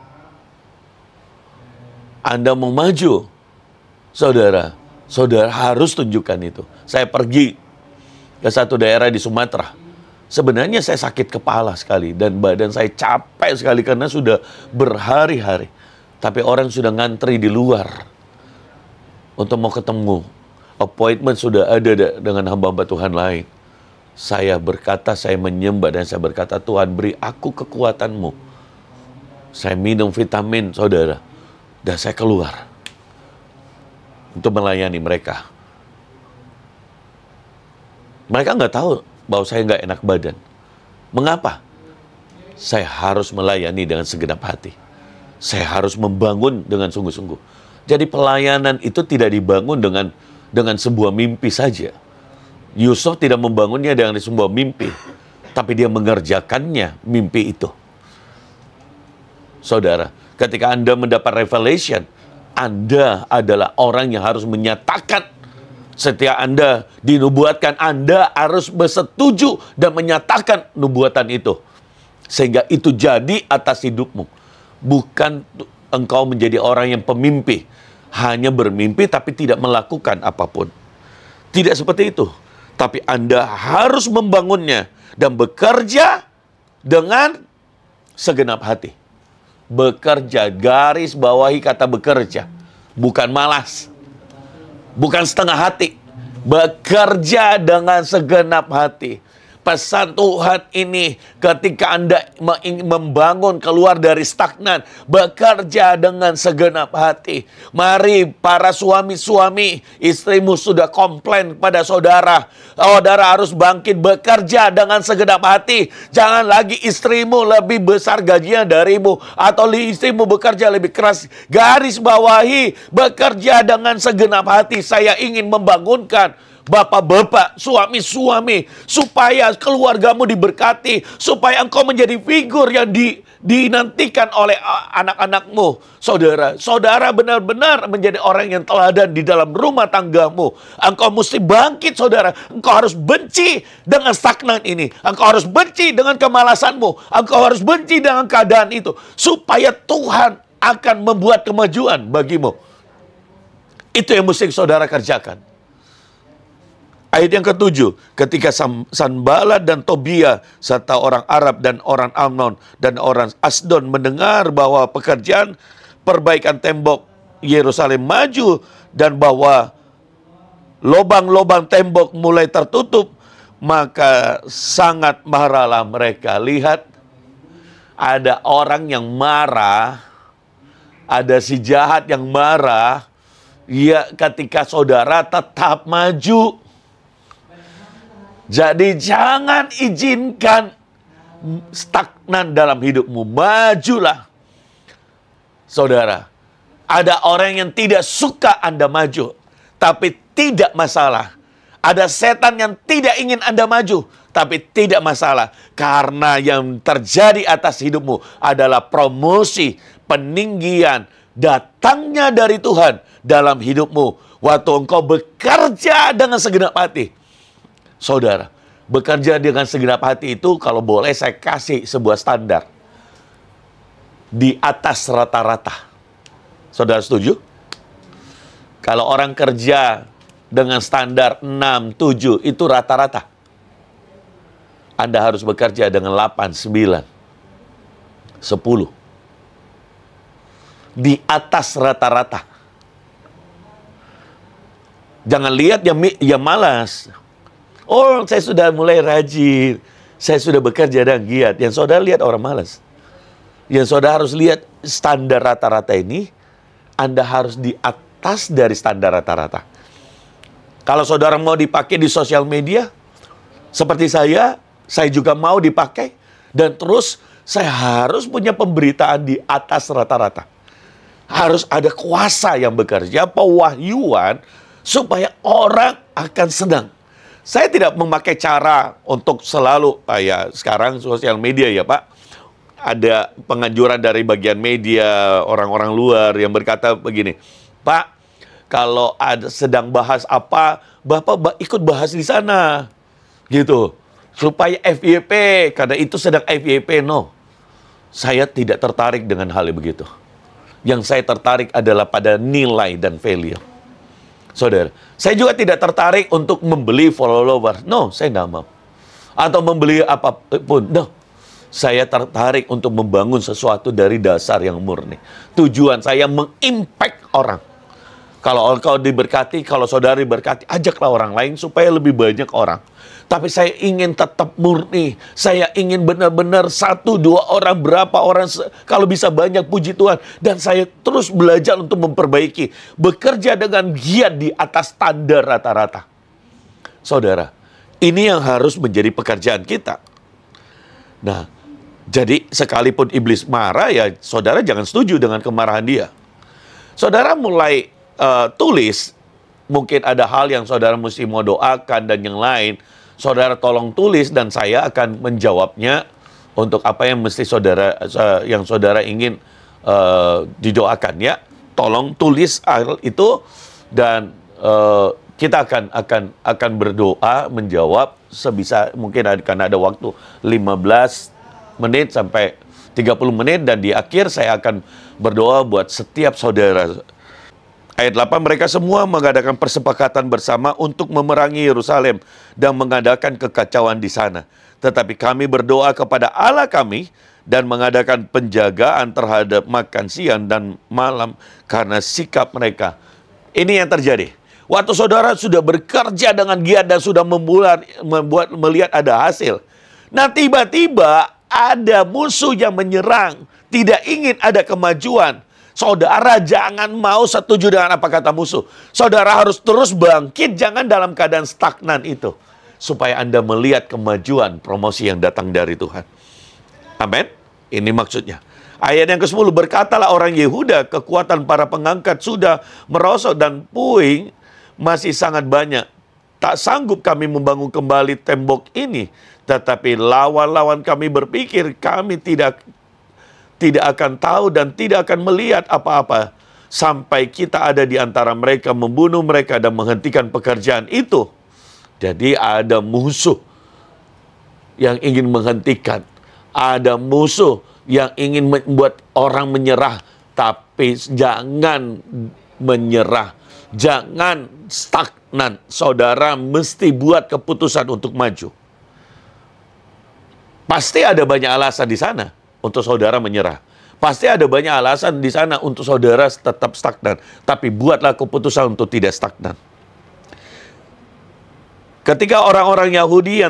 Anda mau maju, saudara harus tunjukkan itu. Saya pergi ke satu daerah di Sumatera. Sebenarnya saya sakit kepala sekali dan badan saya capek sekali karena sudah berhari-hari. Tapi orang sudah ngantri di luar untuk mau ketemu. Appointment sudah ada dengan hamba-hamba Tuhan lain. Saya berkata, saya menyembah dan saya berkata, Tuhan beri aku kekuatan-Mu. Saya minum vitamin, saudara. Dan saya keluar untuk melayani mereka. Mereka nggak tahu bahwa saya nggak enak badan. Mengapa? Saya harus melayani dengan segenap hati. Saya harus membangun dengan sungguh-sungguh. Jadi pelayanan itu tidak dibangun dengan sebuah mimpi saja. Yusuf tidak membangunnya dengan sebuah mimpi, tapi dia mengerjakannya mimpi itu. Saudara, ketika Anda mendapat revelation, Anda adalah orang yang harus menyatakan. Setiap Anda dinubuatkan, Anda harus bersetuju dan menyatakan nubuatan itu. Sehingga itu jadi atas hidupmu. Bukan engkau menjadi orang yang pemimpi. Hanya bermimpi tapi tidak melakukan apapun. Tidak seperti itu. Tapi Anda harus membangunnya dan bekerja dengan segenap hati. Bekerja, garis bawahi kata bekerja. Bukan malas. Bukan setengah hati. Bekerja dengan segenap hati. Pesan Tuhan ini ketika Anda membangun keluar dari stagnan, bekerja dengan segenap hati. Mari para suami-suami, istrimu sudah komplain pada saudara. Saudara harus bangkit bekerja dengan segenap hati. Jangan lagi istrimu lebih besar gajinya darimu atau istrimu bekerja lebih keras. Garis bawahi, bekerja dengan segenap hati. Saya ingin membangunkan bapak-bapak, suami-suami, supaya keluargamu diberkati, supaya engkau menjadi figur yang dinantikan oleh anak-anakmu. Saudara benar-benar menjadi orang yang teladan di dalam rumah tanggamu. Engkau mesti bangkit, saudara. Engkau harus benci dengan stagnan ini. Engkau harus benci dengan kemalasanmu. Engkau harus benci dengan keadaan itu, supaya Tuhan akan membuat kemajuan bagimu. Itu yang mesti saudara kerjakan. Ayat yang ke-7, ketika Sanballat dan Tobia serta orang Arab dan orang Ammon dan orang Asdod mendengar bahwa pekerjaan perbaikan tembok Yerusalem maju dan bahwa lubang-lubang tembok mulai tertutup, maka sangat marahlah mereka. Lihat, ada orang yang marah, ada si jahat yang marah, ya ketika saudara tetap maju. Jadi jangan izinkan stagnan dalam hidupmu. Majulah. Saudara, ada orang yang tidak suka Anda maju, tapi tidak masalah. Ada setan yang tidak ingin Anda maju, tapi tidak masalah. Karena yang terjadi atas hidupmu adalah promosi, peninggian, datangnya dari Tuhan dalam hidupmu. Waktu engkau bekerja dengan segenap hati. Saudara, bekerja dengan segenap hati itu kalau boleh saya kasih sebuah standar. Di atas rata-rata. Saudara setuju? Kalau orang kerja dengan standar 6, 7 itu rata-rata. Anda harus bekerja dengan 8, 9, 10. Di atas rata-rata. Jangan lihat yang malas. Oh, saya sudah mulai rajin. Saya sudah bekerja dan giat. Yang saudara lihat orang malas. Yang saudara harus lihat standar rata-rata ini, Anda harus di atas dari standar rata-rata. Kalau saudara mau dipakai di sosial media, seperti saya juga mau dipakai. Dan terus saya harus punya pemberitaan di atas rata-rata. Harus ada kuasa yang bekerja, pewahyuan, supaya orang akan senang. Saya tidak memakai cara untuk selalu, ya sekarang sosial media ya Pak, ada penganjuran dari bagian media, orang-orang luar yang berkata begini, Pak, kalau ada sedang bahas apa, Bapak ikut bahas di sana, gitu, supaya FYP, karena itu sedang FYP, no. Saya tidak tertarik dengan hal yang begitu. Yang saya tertarik adalah pada nilai dan value. Saudara, saya juga tidak tertarik untuk membeli follower. No, saya tidak mau. Atau membeli apapun. No. Saya tertarik untuk membangun sesuatu dari dasar yang murni. Tujuan saya mengimpact orang. Kalau engkau diberkati, kalau saudara diberkati, ajaklah orang lain supaya lebih banyak orang. Tapi saya ingin tetap murni. Saya ingin benar-benar 1, 2 orang, berapa orang, kalau bisa banyak, puji Tuhan. Dan saya terus belajar untuk memperbaiki. Bekerja dengan giat di atas standar rata-rata. Saudara, ini yang harus menjadi pekerjaan kita. Nah, jadi sekalipun iblis marah, ya saudara jangan setuju dengan kemarahan dia. Saudara mulai tulis, mungkin ada hal yang saudara mesti mau doakan dan yang lain. Saudara tolong tulis dan saya akan menjawabnya untuk apa yang mesti saudara ingin didoakan ya. Tolong tulis hal itu dan kita akan berdoa menjawab sebisa mungkin, karena ada waktu 15 menit sampai 30 menit dan di akhir saya akan berdoa buat setiap saudara. Ayat 8, mereka semua mengadakan persepakatan bersama untuk memerangi Yerusalem dan mengadakan kekacauan di sana. Tetapi kami berdoa kepada Allah kami dan mengadakan penjagaan terhadap makan siang dan malam karena sikap mereka. Ini yang terjadi. Waktu saudara sudah bekerja dengan giat dan sudah melihat ada hasil. Nah tiba-tiba ada musuh yang menyerang, tidak ingin ada kemajuan. Saudara jangan mau setuju dengan apa kata musuh. Saudara harus terus bangkit, jangan dalam keadaan stagnan itu. Supaya Anda melihat kemajuan, promosi yang datang dari Tuhan. Amin. Ini maksudnya. Ayat yang ke-10, berkatalah orang Yehuda, kekuatan para pengangkat sudah merosot dan puing masih sangat banyak. tak sanggup kami membangun kembali tembok ini. Tetapi lawan-lawan kami berpikir kami tidak akan tahu dan tidak akan melihat apa-apa. Sampai kita ada di antara mereka, membunuh mereka dan menghentikan pekerjaan itu. Jadi ada musuh yang ingin menghentikan. Ada musuh yang ingin membuat orang menyerah. Tapi jangan menyerah. Jangan stagnan. Saudara mesti buat keputusan untuk maju. Pasti ada banyak alasan di sana untuk saudara menyerah. Pasti ada banyak alasan di sana untuk saudara tetap stagnan. Tapi buatlah keputusan untuk tidak stagnan. Ketika orang-orang Yahudi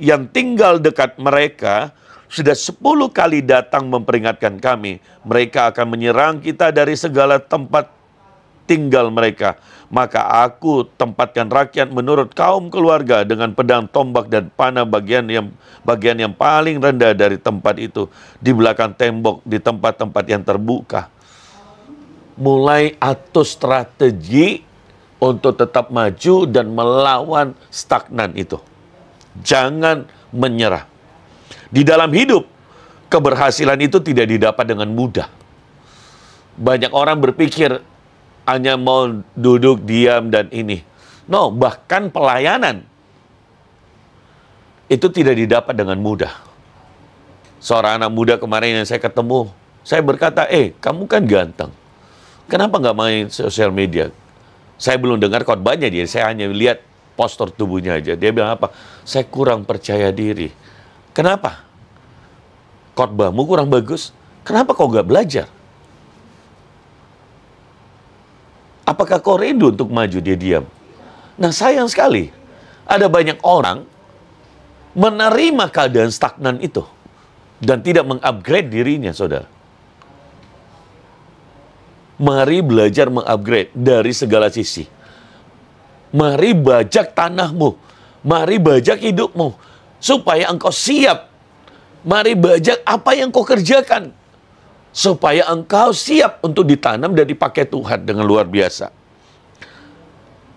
yang tinggal dekat mereka sudah 10 kali datang memperingatkan kami, mereka akan menyerang kita dari segala tempat tinggal mereka. Maka aku tempatkan rakyat menurut kaum keluarga dengan pedang, tombak, dan panah bagian yang paling rendah dari tempat itu, di belakang tembok, di tempat-tempat yang terbuka. Mulai atur strategi untuk tetap maju dan melawan stagnan itu. Jangan menyerah. Di dalam hidup, keberhasilan itu tidak didapat dengan mudah. Banyak orang berpikir hanya mau duduk, diam, dan ini. No, bahkan pelayanan itu tidak didapat dengan mudah. Seorang anak muda kemarin yang saya ketemu, saya berkata, kamu kan ganteng. Kenapa nggak main sosial media? Saya belum dengar khotbahnya dia, saya hanya lihat postur tubuhnya aja. Dia bilang apa? Saya kurang percaya diri. Kenapa? Khotbahmu kurang bagus. Kenapa kau nggak belajar? Apakah kau rindu untuk maju? Dia diam. Nah, sayang sekali. Ada banyak orang menerima keadaan stagnan itu dan tidak mengupgrade dirinya, saudara. Mari belajar mengupgrade dari segala sisi. Mari bajak tanahmu. Mari bajak hidupmu. Supaya engkau siap. Mari bajak apa yang kau kerjakan. Supaya engkau siap untuk ditanam dan dipakai Tuhan dengan luar biasa.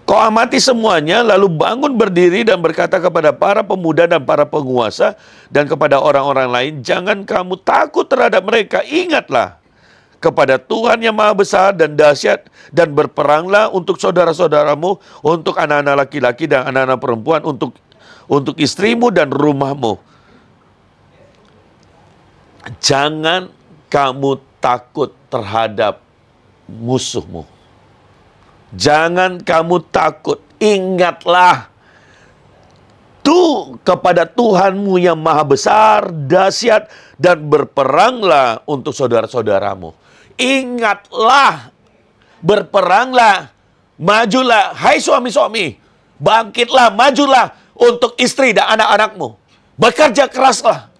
Kau amati semuanya, lalu bangun berdiri dan berkata kepada para pemuda dan para penguasa dan kepada orang-orang lain, jangan kamu takut terhadap mereka. Ingatlah kepada Tuhan yang maha besar dan dahsyat, dan berperanglah untuk saudara-saudaramu, untuk anak-anak laki-laki dan anak-anak perempuan, untuk istrimu dan rumahmu. Jangan kamu takut terhadap musuhmu. Jangan kamu takut. Ingatlah kepada Tuhanmu yang maha besar, dahsyat, dan berperanglah untuk saudara-saudaramu. Ingatlah, berperanglah, majulah. Hai suami-suami, bangkitlah, majulah untuk istri dan anak-anakmu. Bekerja keraslah.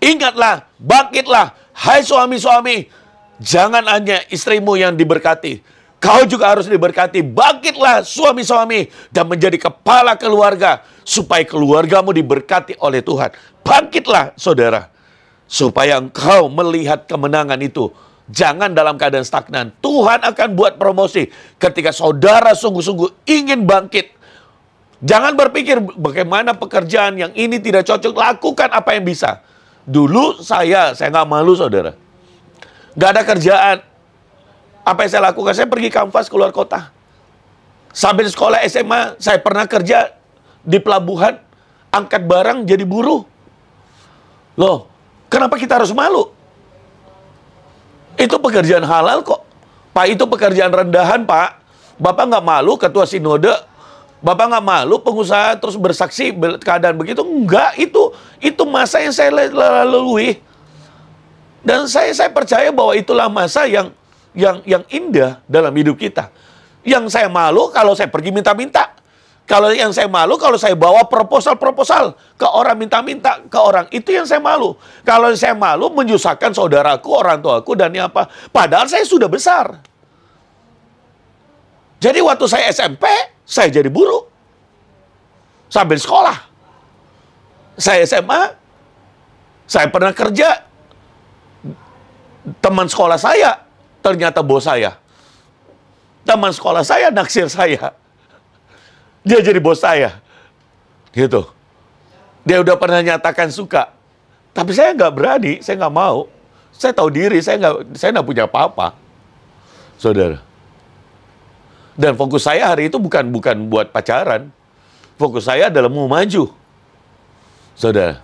Ingatlah, bangkitlah. Hai suami-suami, jangan hanya istrimu yang diberkati. Kau juga harus diberkati. Bangkitlah suami-suami dan menjadi kepala keluarga, supaya keluargamu diberkati oleh Tuhan. Bangkitlah saudara, supaya engkau melihat kemenangan itu. Jangan dalam keadaan stagnan. Tuhan akan buat promosi ketika saudara sungguh-sungguh ingin bangkit. Jangan berpikir bagaimana pekerjaan yang ini tidak cocok. Lakukan apa yang bisa. Dulu saya nggak malu, saudara. Nggak ada kerjaan. Apa yang saya lakukan? Saya pergi kanvas keluar kota. Sambil sekolah SMA, saya pernah kerja di pelabuhan, angkat barang jadi buruh. Loh, kenapa kita harus malu? Itu pekerjaan halal kok. Pak, itu pekerjaan rendahan, Pak. Bapak nggak malu ketua sinode? Bapak nggak malu pengusaha terus bersaksi keadaan begitu? Enggak, itu masa yang saya lalui. Dan saya percaya bahwa itulah masa yang indah dalam hidup kita. Yang saya malu kalau saya pergi minta-minta. Kalau yang saya malu kalau saya bawa proposal ke orang, minta-minta ke orang. Itu yang saya malu. Kalau saya malu menyusahkan saudaraku, orang tuaku, dan apa. Padahal saya sudah besar. Jadi waktu saya SMP, saya jadi buruh. Sambil sekolah. Saya SMA, saya pernah kerja. Teman sekolah saya, ternyata bos saya. Teman sekolah saya naksir saya. Dia jadi bos saya. Gitu. Dia udah pernah nyatakan suka. Tapi saya nggak berani, saya nggak mau. Saya tahu diri, saya nggak punya apa-apa. Saudara. Dan fokus saya hari itu bukan buat pacaran. Fokus saya adalah mau maju. Saudara.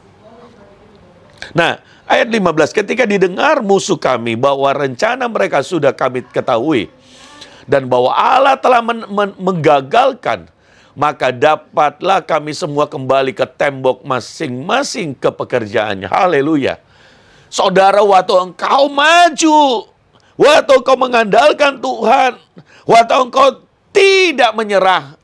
Nah, ayat 15, ketika didengar musuh kami bahwa rencana mereka sudah kami ketahui, dan bahwa Allah telah menggagalkan, maka dapatlah kami semua kembali ke tembok masing-masing ke pekerjaannya. Haleluya. Saudara, waktu engkau maju, waktu engkau mengandalkan Tuhan, waktu engkau tidak menyerah,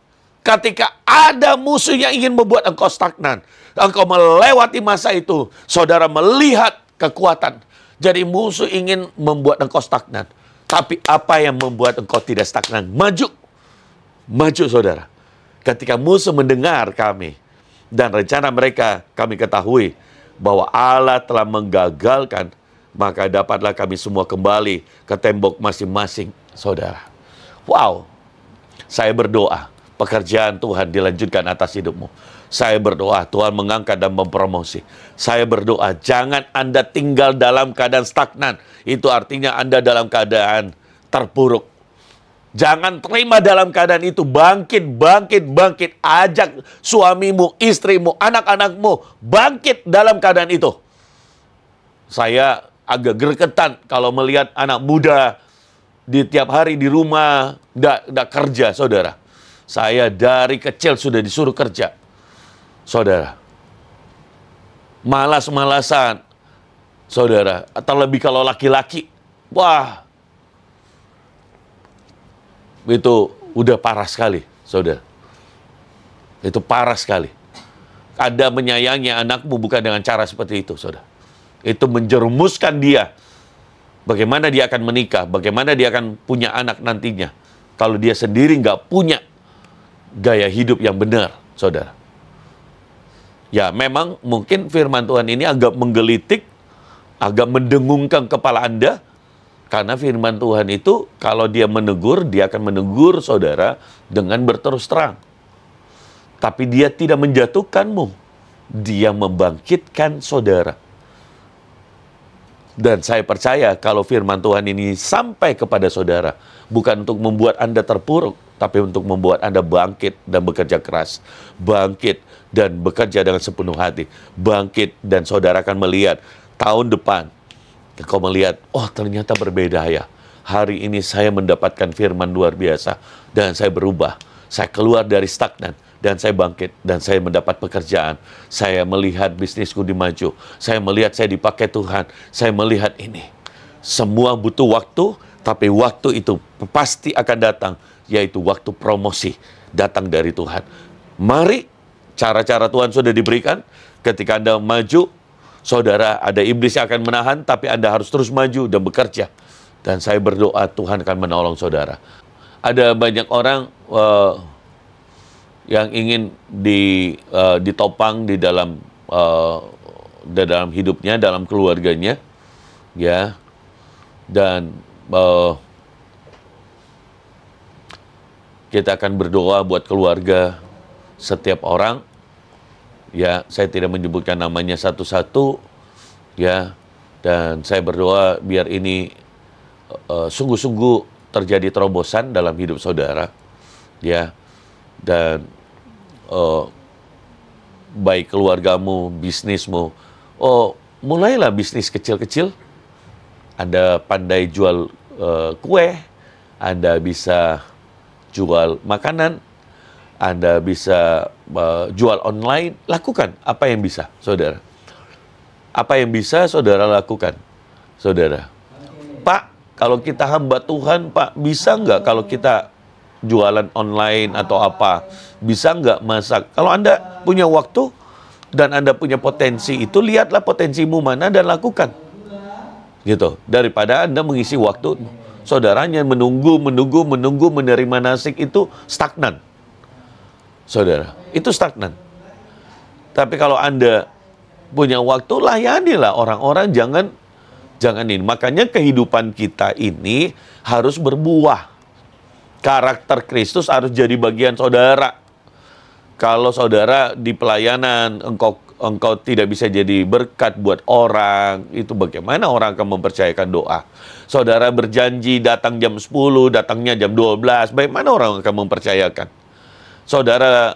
ketika ada musuh yang ingin membuat engkau stagnan, engkau melewati masa itu, saudara melihat kekuatan. Jadi musuh ingin membuat engkau stagnan. Tapi apa yang membuat engkau tidak stagnan? Maju. Maju, saudara. Ketika musuh mendengar kami, dan rencana mereka kami ketahui, bahwa Allah telah menggagalkan, maka dapatlah kami semua kembali ke tembok masing-masing, saudara. Wow. Saya berdoa, pekerjaan Tuhan dilanjutkan atas hidupmu. Saya berdoa, Tuhan mengangkat dan mempromosi. Saya berdoa, jangan Anda tinggal dalam keadaan stagnan. Itu artinya Anda dalam keadaan terpuruk. Jangan terima dalam keadaan itu. Bangkit, bangkit, bangkit. Ajak suamimu, istrimu, anak-anakmu. Bangkit dalam keadaan itu. Saya agak gregetan kalau melihat anak muda di tiap hari di rumah, nggak kerja, saudara. Saya dari kecil sudah disuruh kerja. Saudara, malas-malasan, saudara, terlebih kalau laki-laki, wah, itu udah parah sekali, saudara. Itu parah sekali. Anda menyayangi anakmu bukan dengan cara seperti itu, saudara. Itu menjerumuskan dia. Bagaimana dia akan menikah, bagaimana dia akan punya anak nantinya, kalau dia sendiri nggak punya gaya hidup yang benar, saudara. Ya, memang mungkin firman Tuhan ini agak menggelitik, agak mendengungkan kepala Anda, karena firman Tuhan itu kalau dia menegur, dia akan menegur saudara dengan berterus terang. Tapi dia tidak menjatuhkanmu, dia membangkitkan saudara. Dan saya percaya kalau firman Tuhan ini sampai kepada saudara, bukan untuk membuat Anda terpuruk, tapi untuk membuat Anda bangkit dan bekerja keras. Bangkit dan bekerja dengan sepenuh hati. Bangkit dan saudara akan melihat tahun depan. Kau melihat, oh ternyata berbeda ya. Hari ini saya mendapatkan firman luar biasa. Dan saya berubah. Saya keluar dari stagnan. Dan saya bangkit. Dan saya mendapat pekerjaan. Saya melihat bisnisku dimaju. Saya melihat saya dipakai Tuhan. Saya melihat ini. Semua butuh waktu. Tapi waktu itu pasti akan datang. Yaitu waktu promosi. Datang dari Tuhan. Mari. Cara-cara Tuhan sudah diberikan. Ketika Anda maju, saudara, ada iblis yang akan menahan, tapi Anda harus terus maju dan bekerja. Dan saya berdoa Tuhan akan menolong saudara. Ada banyak orang yang ingin ditopang di dalam hidupnya, dalam keluarganya, ya. Dan kita akan berdoa buat keluarga setiap orang. Ya, saya tidak menyebutkan namanya satu-satu, ya, dan saya berdoa biar ini sungguh-sungguh terjadi terobosan dalam hidup saudara, ya, dan baik keluargamu, bisnismu, mulailah bisnis kecil-kecil. Anda pandai jual kue, Anda bisa jual makanan, Anda bisa jual online, lakukan apa yang bisa, saudara. Apa yang bisa saudara lakukan, saudara. Pak, kalau kita hamba Tuhan, Pak, bisa nggak kalau kita jualan online atau apa? Bisa nggak masak? Kalau Anda punya waktu dan Anda punya potensi itu, lihatlah potensimu mana dan lakukan. Gitu. Daripada Anda mengisi waktu saudaranya menunggu menerima nasib, itu stagnan. Saudara, itu stagnan. Tapi kalau Anda punya waktu, layanilah orang-orang, jangan ini. Makanya kehidupan kita ini harus berbuah. Karakter Kristus harus jadi bagian saudara. Kalau saudara di pelayanan, engkau tidak bisa jadi berkat buat orang, itu bagaimana orang akan mempercayakan doa? Saudara berjanji datang jam 10, datangnya jam 12, bagaimana orang akan mempercayakan? Saudara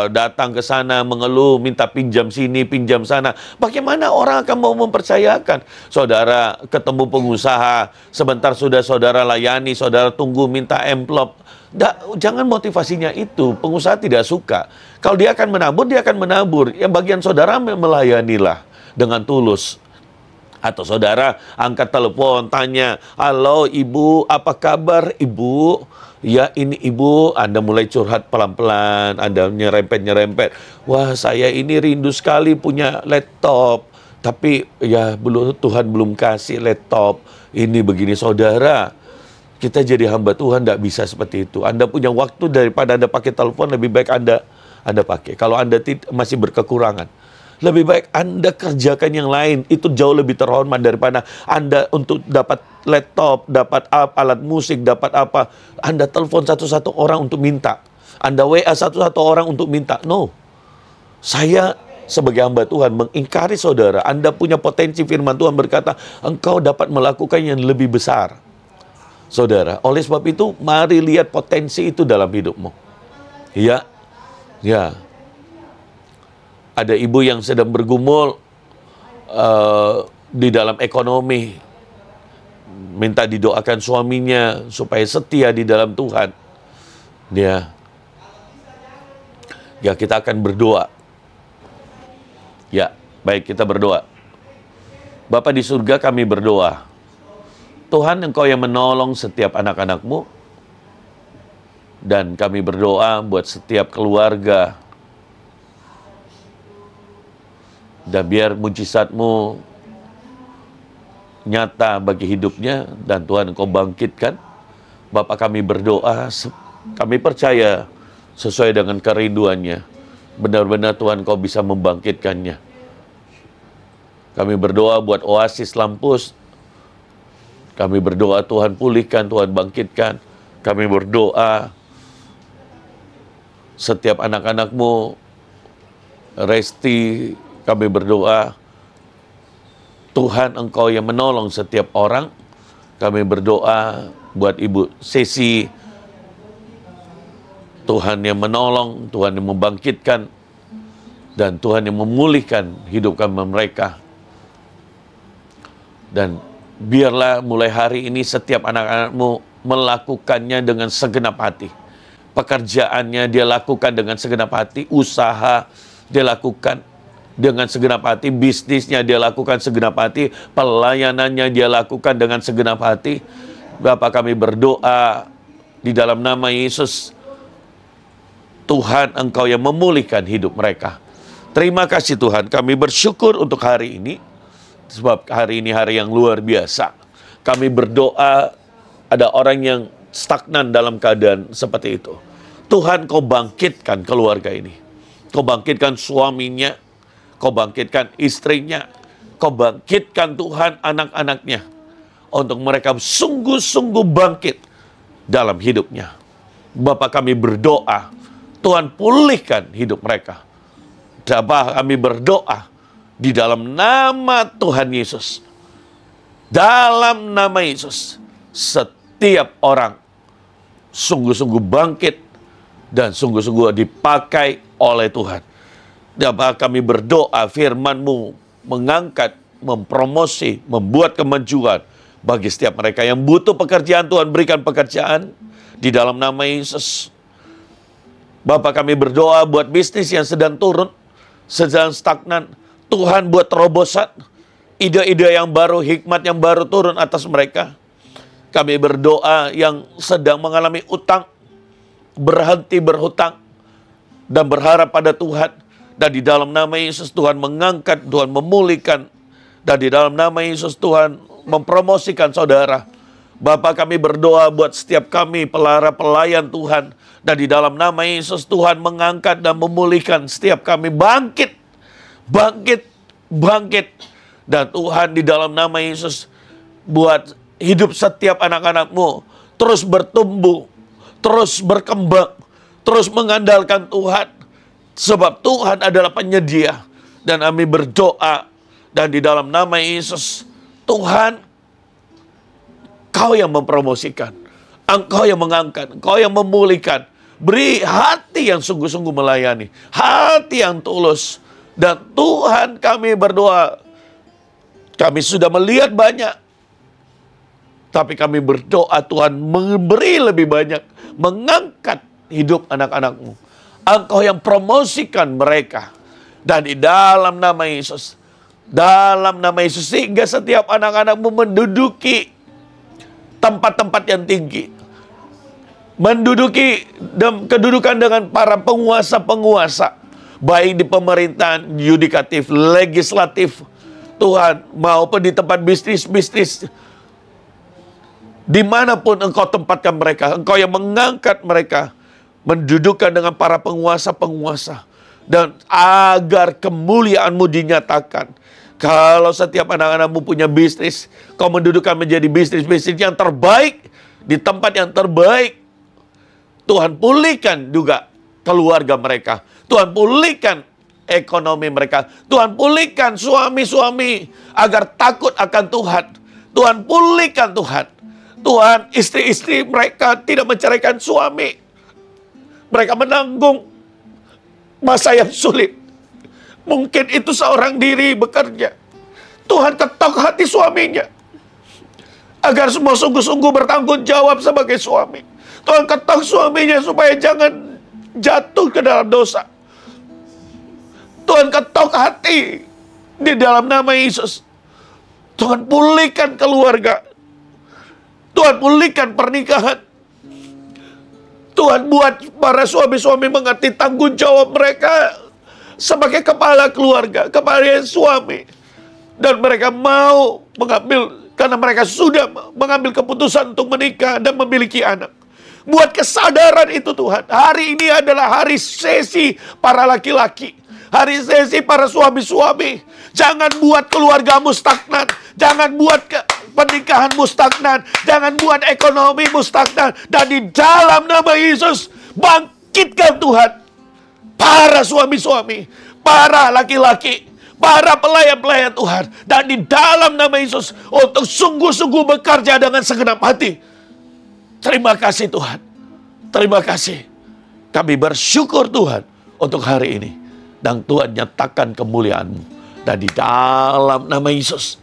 datang ke sana mengeluh, minta pinjam sini, pinjam sana, bagaimana orang akan mau mempercayakan? Saudara ketemu pengusaha, sebentar sudah saudara layani, saudara tunggu minta amplop. Jangan motivasinya itu, pengusaha tidak suka. Kalau dia akan menabur, dia akan menabur. Yang bagian saudara melayanilah dengan tulus. Atau saudara angkat telepon, tanya, halo ibu, apa kabar ibu? Ya ini ibu, Anda mulai curhat pelan-pelan, Anda nyerempet-nyerempet. Wah saya ini rindu sekali punya laptop. Tapi ya Tuhan belum kasih laptop. Ini begini saudara. Kita jadi hamba Tuhan tidak bisa seperti itu. Anda punya waktu daripada Anda pakai telepon, lebih baik Anda pakai. Kalau Anda masih berkekurangan, lebih baik Anda kerjakan yang lain. Itu jauh lebih terhormat daripada Anda untuk dapat laptop, dapat alat musik, dapat apa. Anda telepon satu-satu orang untuk minta. Anda WA satu-satu orang untuk minta. No. Saya sebagai hamba Tuhan mengingkari saudara. Anda punya potensi, firman Tuhan berkata, engkau dapat melakukan yang lebih besar. Saudara, oleh sebab itu, mari lihat potensi itu dalam hidupmu. Ya, ya. Ada ibu yang sedang bergumul di dalam ekonomi, minta didoakan suaminya supaya setia di dalam Tuhan. Ya, kita akan berdoa. Ya, baik kita berdoa. Bapa di surga, kami berdoa. Tuhan, Engkau yang menolong setiap anak-anak-Mu, dan kami berdoa buat setiap keluarga, dan biar mujizat-Mu nyata bagi hidupnya, dan Tuhan Engkau bangkitkan. Bapak kami berdoa, kami percaya sesuai dengan kerinduannya, benar-benar Tuhan Engkau bisa membangkitkannya. Kami berdoa buat Oasis Lampus. Kami berdoa Tuhan pulihkan, Tuhan bangkitkan. Kami berdoa setiap anak-anak-Mu, Resti, kami berdoa Tuhan Engkau yang menolong setiap orang. Kami berdoa buat Ibu Sesi, Tuhan yang menolong, Tuhan yang membangkitkan, dan Tuhan yang memulihkan hidup kami mereka. Dan biarlah mulai hari ini setiap anak-anak-Mu melakukannya dengan segenap hati. Pekerjaannya dia lakukan dengan segenap hati. Usaha dia lakukan dengan segenap hati. Bisnisnya dia lakukan segenap hati. Pelayanannya dia lakukan dengan segenap hati. Bapa kami berdoa di dalam nama Yesus. Tuhan Engkau yang memulihkan hidup mereka. Terima kasih Tuhan. Kami bersyukur untuk hari ini. Sebab hari ini hari yang luar biasa. Kami berdoa ada orang yang stagnan dalam keadaan seperti itu. Tuhan Kau bangkitkan keluarga ini. Kau bangkitkan suaminya. Kau bangkitkan istrinya. Kau bangkitkan Tuhan anak-anaknya. Untuk mereka sungguh-sungguh bangkit dalam hidupnya. Bapa kami berdoa. Tuhan pulihkan hidup mereka. Bapa kami berdoa. Di dalam nama Tuhan Yesus. Dalam nama Yesus. Setiap orang sungguh-sungguh bangkit dan sungguh-sungguh dipakai oleh Tuhan. Dan kami berdoa firman-Mu mengangkat, mempromosi, membuat kemajuan bagi setiap mereka yang butuh pekerjaan. Tuhan berikan pekerjaan di dalam nama Yesus. Bapak kami berdoa buat bisnis yang sedang turun, sedang stagnan. Tuhan buat terobosan, ide-ide yang baru, hikmat yang baru turun atas mereka. Kami berdoa yang sedang mengalami utang, berhenti berhutang, dan berharap pada Tuhan. Dan di dalam nama Yesus Tuhan mengangkat, Tuhan memulihkan. Dan di dalam nama Yesus Tuhan mempromosikan saudara. Bapa kami berdoa buat setiap kami pelayan Tuhan. Dan di dalam nama Yesus Tuhan mengangkat dan memulihkan setiap kami bangkit. Bangkit, bangkit. Dan Tuhan di dalam nama Yesus buat hidup setiap anak-anak-Mu terus bertumbuh, terus berkembang, terus mengandalkan Tuhan. Sebab Tuhan adalah penyedia. Dan kami berdoa, dan di dalam nama Yesus, Tuhan, Engkau yang mempromosikan, Engkau yang mengangkat, Engkau yang memulihkan. Beri hati yang sungguh-sungguh melayani, hati yang tulus. Dan Tuhan, kami berdoa, kami sudah melihat banyak, tapi kami berdoa Tuhan memberi lebih banyak, mengangkat hidup anak-anak-Mu. Engkau yang promosikan mereka. Dan di dalam nama Yesus, sehingga setiap anak-anak-Mu menduduki tempat-tempat yang tinggi, menduduki kedudukan dengan para penguasa-penguasa, baik di pemerintahan, yudikatif, legislatif, Tuhan, maupun di tempat bisnis-bisnis. Dimanapun Engkau tempatkan mereka, Engkau yang mengangkat mereka, mendudukkan dengan para penguasa-penguasa. Dan agar kemuliaan-Mu dinyatakan. Kalau setiap anak-anak-Mu punya bisnis, Kau mendudukkan menjadi bisnis-bisnis yang terbaik, di tempat yang terbaik. Tuhan pulihkan juga keluarga mereka. Tuhan pulihkan ekonomi mereka. Tuhan pulihkan suami-suami agar takut akan Tuhan. Tuhan pulihkan Tuhan. Tuhan, istri-istri mereka tidak menceraikan suami. Mereka menanggung masa yang sulit. Mungkin itu seorang diri bekerja. Tuhan ketok hati suaminya, agar semua sungguh-sungguh bertanggung jawab sebagai suami. Tuhan ketok suaminya supaya jangan jatuh ke dalam dosa. Tuhan ketok hati di dalam nama Yesus. Tuhan pulihkan keluarga. Tuhan pulihkan pernikahan. Tuhan buat para suami-suami mengerti tanggung jawab mereka sebagai kepala keluarga, kepala suami. Dan mereka mau mengambil, karena mereka sudah mengambil keputusan untuk menikah dan memiliki anak. Buat kesadaran itu Tuhan. Hari ini adalah hari sesi para laki-laki. Hari sesi para suami-suami. Jangan buat keluargamu stagnan. Jangan buat pernikahanmu stagnan. Jangan buat ekonomimu stagnan. Dan di dalam nama Yesus, bangkitkan Tuhan para suami-suami, para laki-laki, para pelayan-pelayan Tuhan. Dan di dalam nama Yesus, untuk sungguh-sungguh bekerja dengan segenap hati. Terima kasih Tuhan. Terima kasih. Kami bersyukur Tuhan untuk hari ini. Dan Tuhan nyatakan kemuliaan-Mu. Dan di dalam nama Yesus,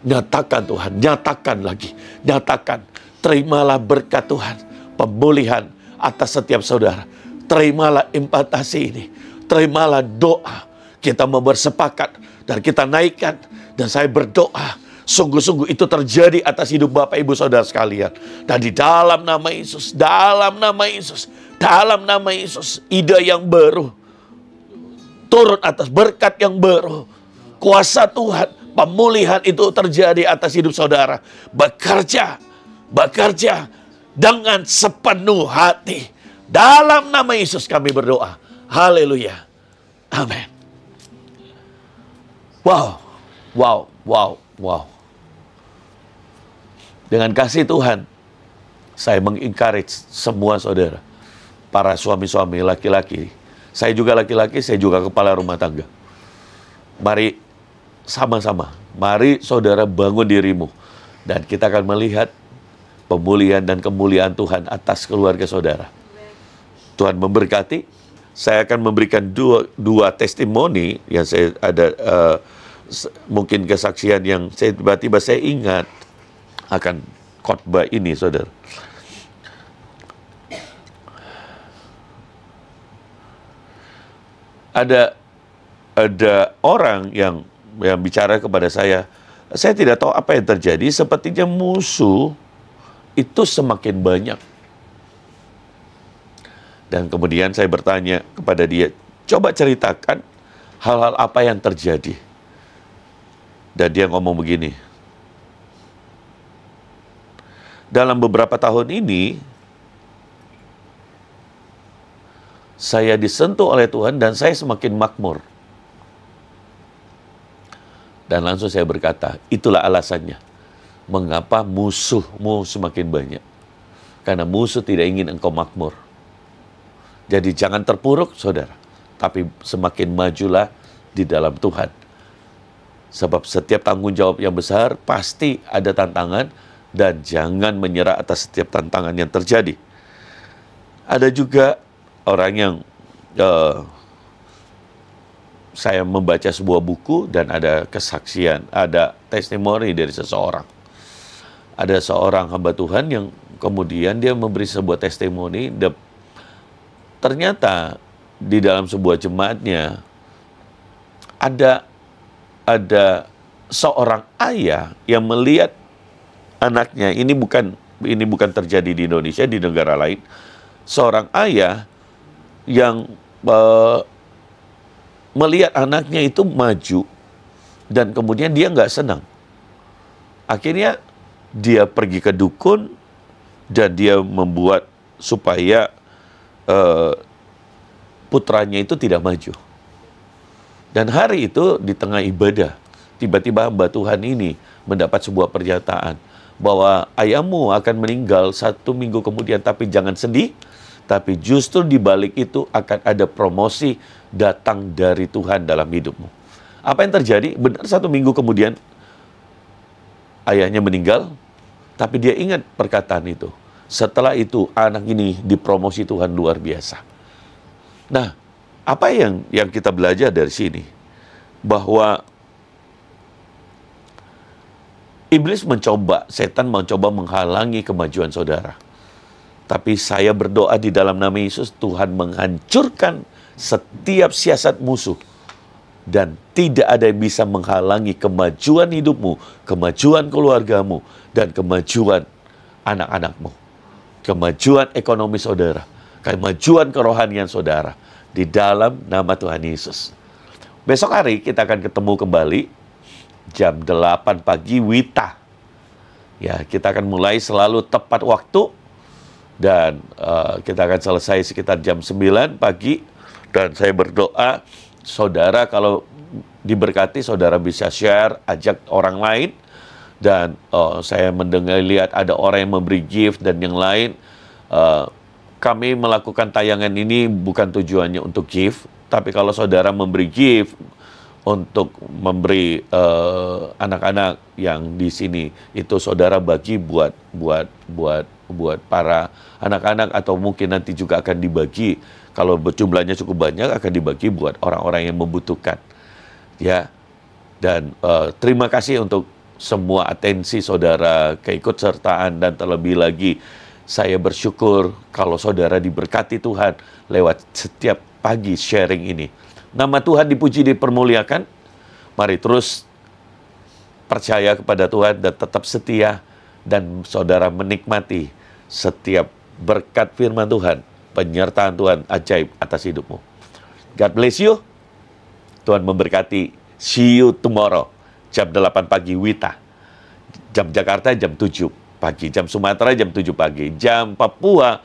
nyatakan Tuhan, nyatakan lagi. Nyatakan, terimalah berkat Tuhan. Pemulihan atas setiap saudara. Terimalah impartasi ini. Terimalah doa. Kita mau bersepakat dan kita naikkan. Dan saya berdoa, sungguh-sungguh itu terjadi atas hidup Bapak Ibu Saudara sekalian. Dan di dalam nama Yesus, dalam nama Yesus, dalam nama Yesus, ide yang baru turun atas, berkat yang baru, kuasa Tuhan, pemulihan itu terjadi atas hidup saudara. Bekerja dengan sepenuh hati. Dalam nama Yesus kami berdoa. Haleluya. Amin. Wow. Dengan kasih Tuhan, saya mengencourage semua saudara, para suami-suami laki-laki. Saya juga laki-laki, saya juga kepala rumah tangga. Mari sama-sama, mari saudara bangun dirimu. Dan kita akan melihat pemulihan dan kemuliaan Tuhan atas keluarga saudara. Tuhan memberkati. Saya akan memberikan dua testimoni yang saya ada, mungkin kesaksian yang saya tiba-tiba saya ingat akan khotbah ini, saudara. Ada orang yang bicara kepada saya tidak tahu apa yang terjadi, sepertinya musuh itu semakin banyak. Dan kemudian saya bertanya kepada dia, coba ceritakan hal-hal apa yang terjadi. Dan dia ngomong begini, dalam beberapa tahun ini, saya disentuh oleh Tuhan dan saya semakin makmur. Dan langsung saya berkata, itulah alasannya. Mengapa musuhmu semakin banyak? Karena musuh tidak ingin engkau makmur. Jadi jangan terpuruk, saudara. tapi semakin majulah di dalam Tuhan. Sebab setiap tanggung jawab yang besar pasti ada tantangan, dan jangan menyerah atas setiap tantangan yang terjadi. Ada juga orang yang saya membaca sebuah buku dan ada kesaksian, ada testimoni dari seseorang. Ada seorang hamba Tuhan yang kemudian dia memberi sebuah testimoni. Ternyata di dalam sebuah jemaatnya ada seorang ayah yang melihat anaknya, ini bukan terjadi di Indonesia, di negara lain. Seorang ayah yang melihat anaknya itu maju, dan kemudian dia nggak senang. Akhirnya dia pergi ke dukun, dan dia membuat supaya putranya itu tidak maju. Dan hari itu di tengah ibadah, tiba-tiba hamba Tuhan ini mendapat sebuah pernyataan bahwa ayahmu akan meninggal 1 minggu kemudian, tapi jangan sedih, tapi justru di balik itu akan ada promosi datang dari Tuhan dalam hidupmu. Apa yang terjadi? Benar 1 minggu kemudian ayahnya meninggal, tapi dia ingat perkataan itu. Setelah itu anak ini dipromosi Tuhan luar biasa. Nah, apa yang kita belajar dari sini? Bahwa iblis setan mencoba menghalangi kemajuan saudara. Tapi saya berdoa di dalam nama Yesus, Tuhan menghancurkan setiap siasat musuh. Dan tidak ada yang bisa menghalangi kemajuan hidupmu, kemajuan keluargamu, dan kemajuan anak-anakmu. Kemajuan ekonomi saudara, kemajuan kerohanian saudara. Di dalam nama Tuhan Yesus. Besok hari kita akan ketemu kembali jam 8 pagi Wita. Ya, kita akan mulai selalu tepat waktu, dan kita akan selesai sekitar jam 9 pagi. Dan saya berdoa, saudara kalau diberkati, saudara bisa share, ajak orang lain. Dan saya mendengar, lihat ada orang yang memberi gift dan yang lain. Kami melakukan tayangan ini bukan tujuannya untuk gift, tapi kalau saudara memberi gift untuk memberi anak-anak yang di sini, itu saudara bagi buat para anak-anak, atau mungkin nanti juga akan dibagi, kalau jumlahnya cukup banyak akan dibagi buat orang-orang yang membutuhkan. Ya. Dan terima kasih untuk semua atensi saudara, keikutsertaan, dan terlebih lagi saya bersyukur kalau saudara diberkati Tuhan lewat setiap pagi sharing ini. Nama Tuhan dipuji, dipermuliakan. Mari terus percaya kepada Tuhan dan tetap setia, dan saudara menikmati setiap berkat firman Tuhan, penyertaan Tuhan ajaib atas hidupmu. God bless you. Tuhan memberkati. See you tomorrow. Jam 8 pagi Wita. Jam Jakarta jam 7 pagi, jam Sumatera jam 7 pagi, jam Papua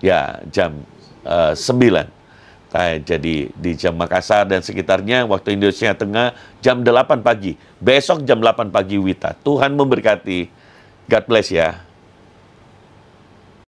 ya jam 9. Jadi di jam Makassar dan sekitarnya, waktu Indonesia Tengah jam 8 pagi. Besok jam 8 pagi Wita. Tuhan memberkati. God bless ya.